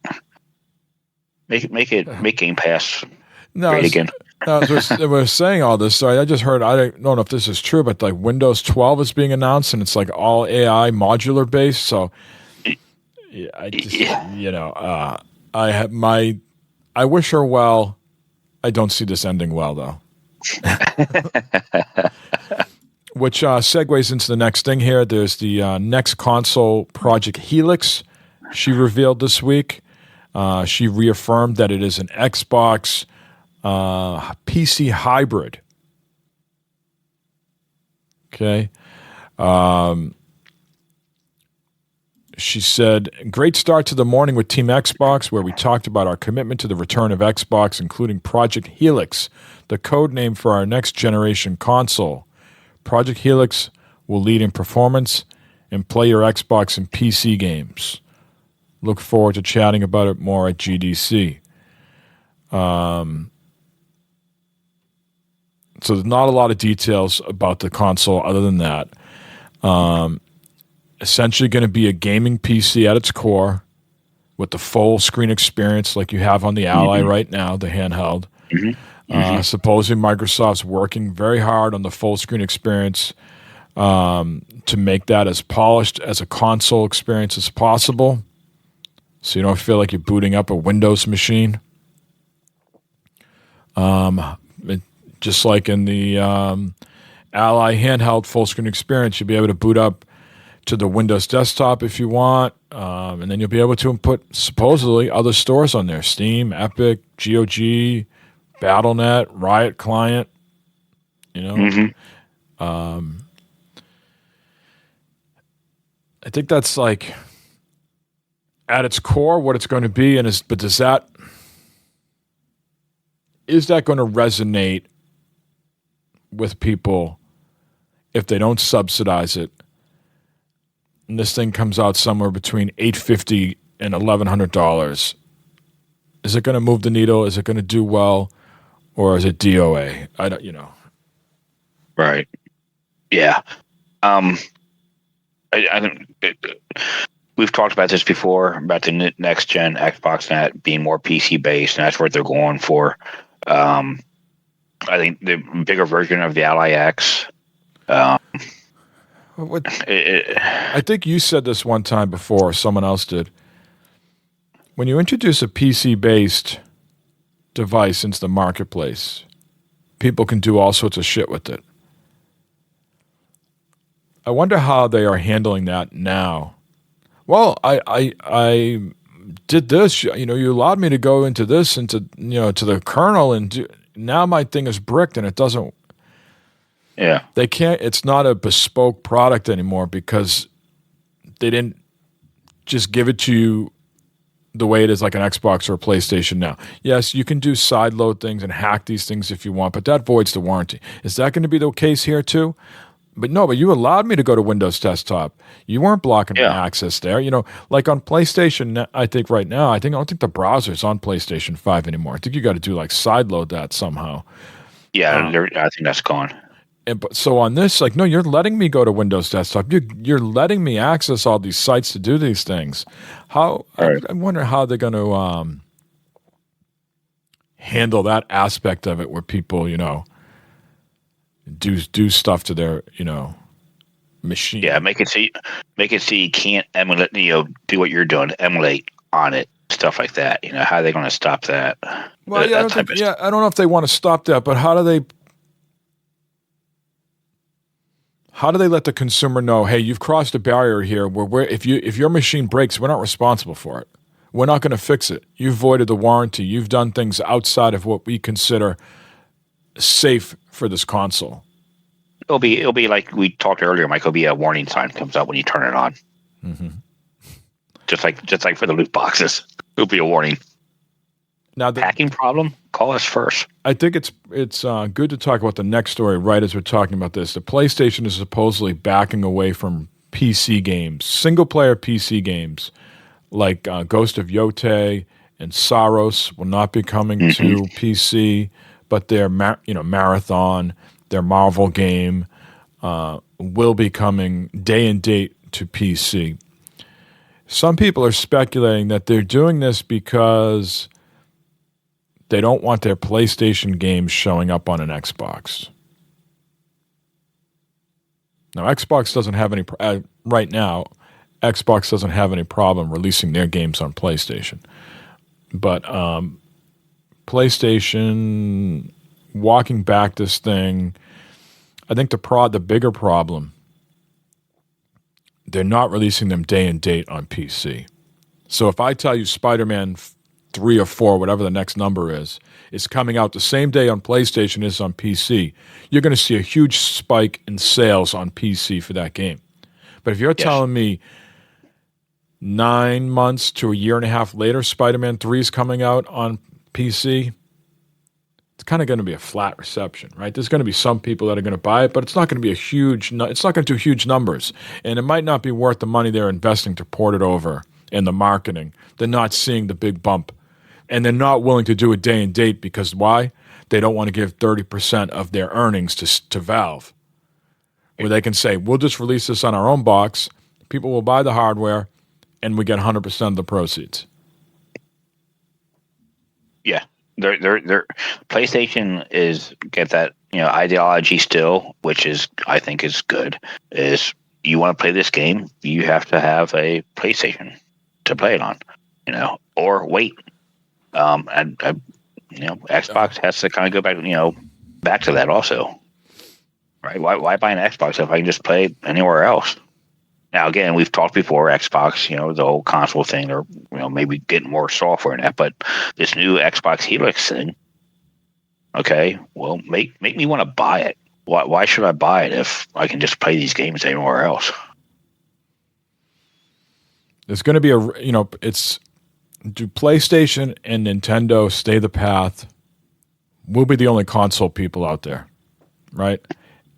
make Game Pass great again. We're saying all this. Sorry, I just heard. I don't know if this is true, but like Windows 12 is being announced, and it's like all AI modular based. So, I wish her well. I don't see this ending well, though. Which segues into the next thing here. There's the next console, Project Helix, she revealed this week. She reaffirmed that it is an Xbox PC hybrid. Okay. She said, great start to the morning with Team Xbox, where we talked about our commitment to the return of Xbox, including Project Helix, the code name for our next generation console. Project Helix will lead in performance and play your Xbox and PC games. Look forward to chatting about it more at GDC. So there's not a lot of details about the console other than that. Essentially going to be a gaming PC at its core with the full screen experience like you have on the Ally right now, the handheld. Supposedly Microsoft's working very hard on the full screen experience to make that as polished as a console experience as possible, so you don't feel like you're booting up a Windows machine. Just like in the Ally handheld full screen experience, you'll be able to boot up to the Windows desktop if you want, and then you'll be able to input supposedly other stores on there: Steam, Epic, GOG, Battle.net, Riot Client. I think that's like at its core what it's going to be, is that going to resonate with people if they don't subsidize it? And this thing comes out somewhere between $850 and $1,100. Is it going to move the needle? Is it going to do well, or is it DOA? I don't. Right. Yeah. I think we've talked about this before about the next gen Xbox Net being more PC based, and that's what they're going for. I think the bigger version of the Ally X. I think you said this one time before, or someone else did. When you introduce a PC-based device into the marketplace, people can do all sorts of shit with it. I wonder how they are handling that now. Well, I did this. You allowed me to go into this, to the kernel, and now my thing is bricked and it doesn't. Yeah, they can't. It's not a bespoke product anymore because they didn't just give it to you the way it is like an Xbox or a PlayStation now. Yes, you can do sideload things and hack these things if you want, but that voids the warranty. Is that going to be the case here too? But no, but you allowed me to go to Windows Desktop. You weren't blocking my access there. Like on PlayStation, I think right now, I don't think the browser's on PlayStation 5 anymore. I think you got to do like sideload that somehow. Yeah, I think that's gone. So on this, like, no, you're letting me go to Windows Desktop. You're letting me access all these sites to do these things. I wonder how they're going to handle that aspect of it, where people, do stuff to their, machine. Yeah, make it so you can't emulate, do what you're doing, emulate on it, stuff like that. How are they going to stop that? Well, I don't know if they want to stop that, but how do they let the consumer know, hey, you've crossed a barrier here where if your machine breaks, we're not responsible for it. We're not going to fix it. You've voided the warranty. You've done things outside of what we consider safe for this console. It'll be like we talked earlier, Mike. It'll be a warning sign comes up when you turn it on. Mm-hmm. Just like for the loot boxes, it'll be a warning. Now, the hacking problem, call us first. I think it's good to talk about the next story right as we're talking about this. The PlayStation is supposedly backing away from PC games, single-player PC games, like Ghost of Yotei and Saros will not be coming to PC, but their Marathon, their Marvel game, will be coming day and date to PC. Some people are speculating that they're doing this because they don't want their PlayStation games showing up on an Xbox. Now, Xbox doesn't have any right now. Xbox doesn't have any problem releasing their games on PlayStation, but PlayStation walking back this thing. I think the bigger problem, they're not releasing them day and date on PC. So if I tell you Spider-Man 3 or 4, whatever the next number is coming out the same day on PlayStation as on PC, you're going to see a huge spike in sales on PC for that game. But if you're telling me 9 months to a year and a half later, Spider-Man 3 is coming out on PC, it's kind of going to be a flat reception, right? There's going to be some people that are going to buy it, but it's not going to be it's not going to do huge numbers. And it might not be worth the money they're investing to port it over in the marketing. They're not seeing the big bump. And they're not willing to do a day and date because why? They don't want to give 30% of their earnings to Valve, where they can say, we'll just release this on our own box, people will buy the hardware, and we get 100% of the proceeds. Yeah. They're PlayStation get that ideology still, which I think is good. Is you want to play this game, you have to have a PlayStation to play it on, or wait. And Xbox has to kind of go back to that also, right? Why buy an Xbox if I can just play anywhere else? Now, again, we've talked before Xbox, the whole console thing, or maybe getting more software in that, but this new Xbox Helix thing, okay, well, make me want to buy it. Why should I buy it if I can just play these games anywhere else? There's going to be do PlayStation and Nintendo stay the path? We'll be the only console people out there, right?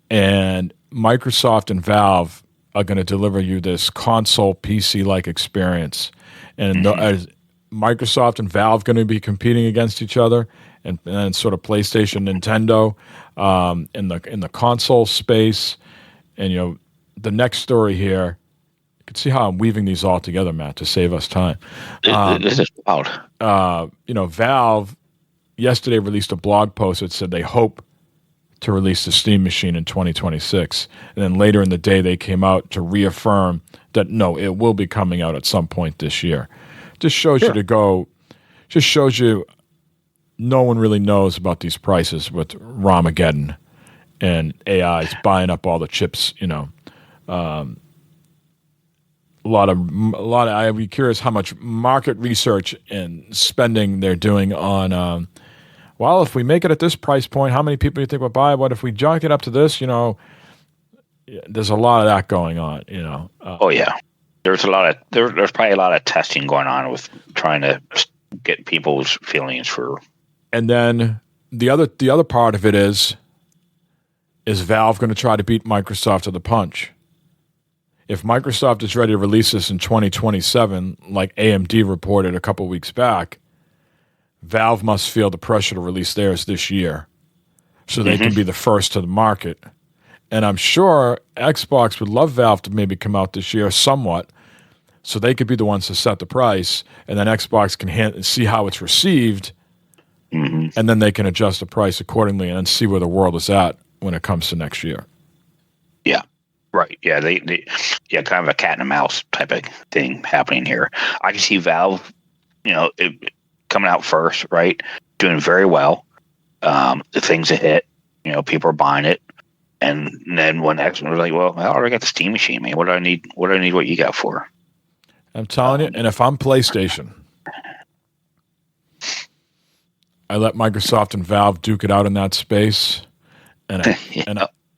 And Microsoft and Valve are going to deliver you this console PC-like experience. And as Microsoft and Valve going to be competing against each other, and sort of PlayStation, Nintendo in the console space, And the next story here, you can see how I'm weaving these all together, Matt, to save us time. This is wild. Valve yesterday released a blog post that said they hope to release the Steam Machine in 2026. And then later in the day, they came out to reaffirm that, no, it will be coming out at some point this year. Just shows you no one really knows about these prices with Ramageddon and AI's buying up all the chips, I'd be curious how much market research and spending they're doing on, if we make it at this price point, how many people do you think will buy it? What if we junk it up to this? There's a lot of that going on, Oh yeah. There's probably a lot of testing going on with trying to get people's feelings for. And then the other part of it is Valve going to try to beat Microsoft to the punch? If Microsoft is ready to release this in 2027, like AMD reported a couple weeks back, Valve must feel the pressure to release theirs this year so they can be the first to the market. And I'm sure Xbox would love Valve to maybe come out this year somewhat so they could be the ones to set the price, and then Xbox can see how it's received, and then they can adjust the price accordingly and then see where the world is at when it comes to next year. Yeah. Right. Yeah. They kind of a cat and a mouse type of thing happening here. I can see Valve, coming out first, right? Doing very well. The thing's a hit. People are buying it. And then when Xbox was like, well, I already got the Steam Machine, man. What do I need what you got for? I'm telling you, and if I'm PlayStation, I let Microsoft and Valve duke it out in that space, and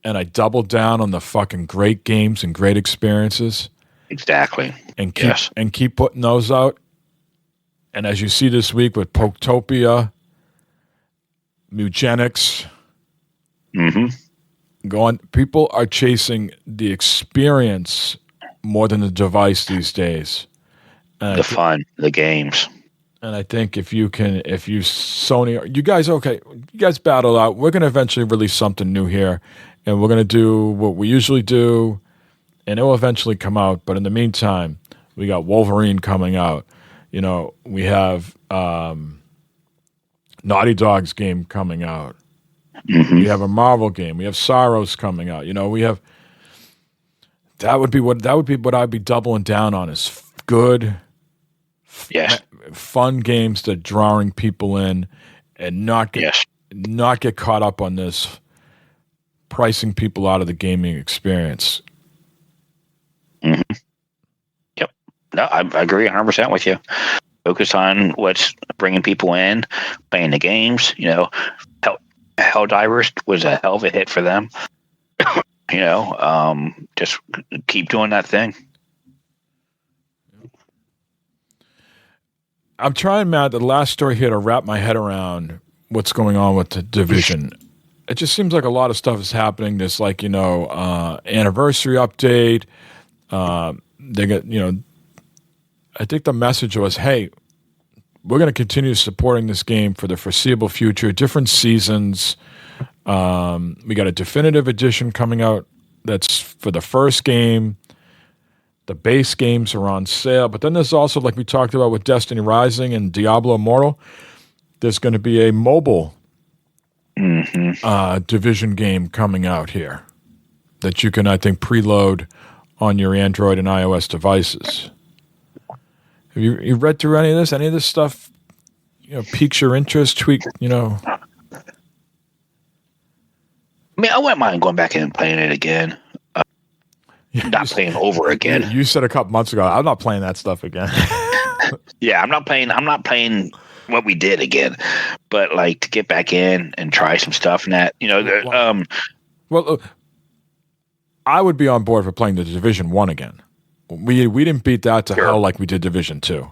I double down on the fucking great games and great experiences. Exactly. And keep putting those out. And as you see this week with Poketopia, Mugenics, people are chasing the experience more than the device these days. And fun, the games. And I think if Sony, you guys battle out. We're going to eventually release something new here, and we're going to do what we usually do, and it will eventually come out. But in the meantime, we got Wolverine coming out. We have Naughty Dog's game coming out. We have a Marvel game. We have Sorrows coming out. We have that would be what I'd be doubling down on is good, fun games that drawing people in, and not get caught up on this pricing people out of the gaming experience. Yep. No, I agree 100% with you. Focus on what's bringing people in, playing the games. Helldivers was a hell of a hit for them. Just keep doing that thing. I'm trying, Matt, the last story here to wrap my head around what's going on with the Division. It just seems like a lot of stuff is happening. There's anniversary update. They got, I think the message was, hey, we're going to continue supporting this game for the foreseeable future, different seasons. We got a definitive edition coming out that's for the first game. The base games are on sale. But then there's also, like we talked about with Destiny Rising and Diablo Immortal, there's going to be a mobile Division game coming out here that you can, I think, preload on your Android and iOS devices. Have you read through any of this? Any of this stuff, piques your interest? I mean, I wouldn't mind going back in and playing it again. Not playing over again. You said a couple months ago, I'm not playing that stuff again. Yeah, I'm not playing what we did again. But to get back in and try some stuff and that, Well, I would be on board for playing the Division 1 again. We didn't beat that to hell like we did Division 2.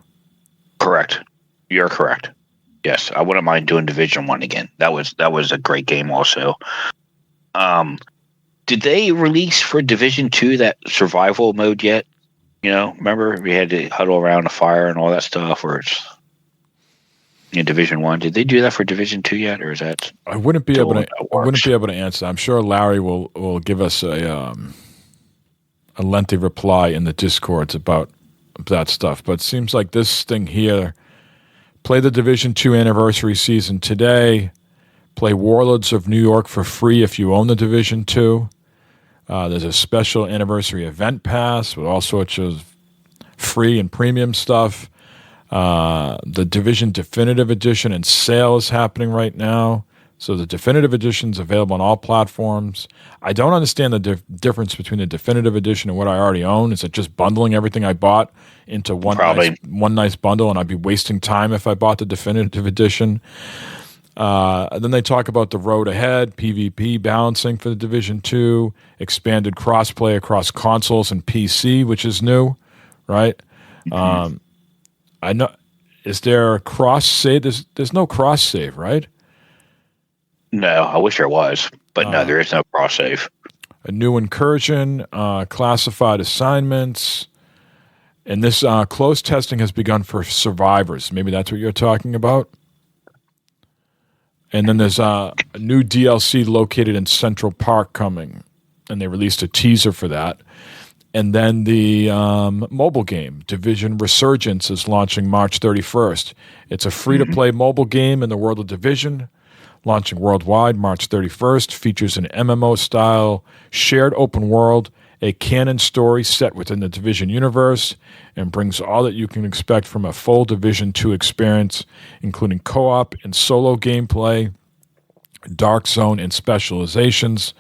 Correct. You're correct. Yes, I wouldn't mind doing Division 1 again. That was a great game also. Did they release for Division 2 that survival mode yet? Remember we had to huddle around a fire and all that stuff, or it's in Division 1. Did they do that for Division 2 yet, or is that? I wouldn't be able to answer. I'm sure Larry will give us a lengthy reply in the Discords about that stuff. But it seems like this thing here, play the Division 2 anniversary season today, play Warlords of New York for free if you own the Division 2. There's a special anniversary event pass with all sorts of free and premium stuff. The Division Definitive Edition and sale is happening right now. So the Definitive Edition is available on all platforms. I don't understand the difference between the Definitive Edition and what I already own. Is it just bundling everything I bought into one nice bundle, and I'd be wasting time if I bought the Definitive Edition? Then they talk about the road ahead, PvP balancing for the Division 2, expanded crossplay across consoles and PC, which is new, right? Mm-hmm. I know. Is there a cross save? There's no cross save, right? No, I wish there was, but no, there is no cross save. A new incursion, classified assignments, and this closed testing has begun for survivors. Maybe that's what you're talking about. And then there's a new DLC located in Central Park coming, and they released a teaser for that. And then the mobile game, Division Resurgence, is launching March 31st. It's a free-to-play mobile game in the world of Division, launching worldwide March 31st, features an MMO-style shared open world, a canon story set within the Division universe, and brings all that you can expect from a full Division 2 experience, including co-op and solo gameplay, Dark Zone, and specializations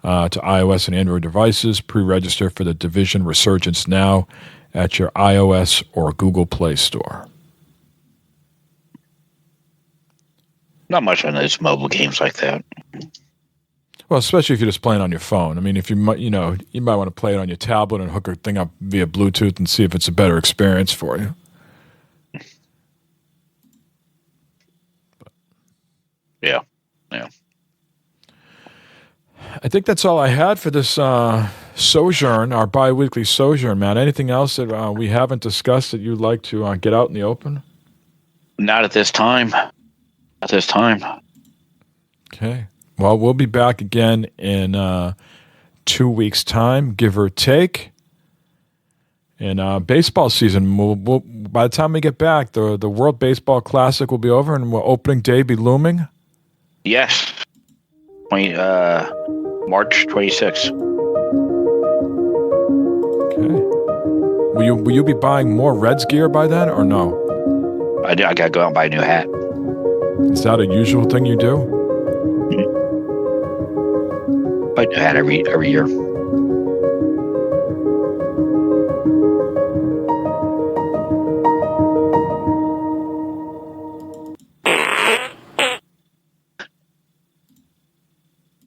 to iOS and Android devices. Pre-register for the Division Resurgence now at your iOS or Google Play Store. Not much on those mobile games like that. Well, especially if you're just playing on your phone. I mean, if you might want to play it on your tablet and hook a thing up via Bluetooth and see if it's a better experience for you. Yeah. I think that's all I had for this sojourn, our bi-weekly sojourn, Matt. Anything else that we haven't discussed that you'd like to get out in the open? Not at this time. Okay. Well, we'll be back again in 2 weeks' time, give or take. And baseball season, we'll, by the time we get back, the World Baseball Classic will be over, and will opening day be looming? Yes. March 26th. Okay. Will you be buying more Reds gear by then, or no? I got to go out and buy a new hat. Is that a usual thing you do? Buy a new hat every year.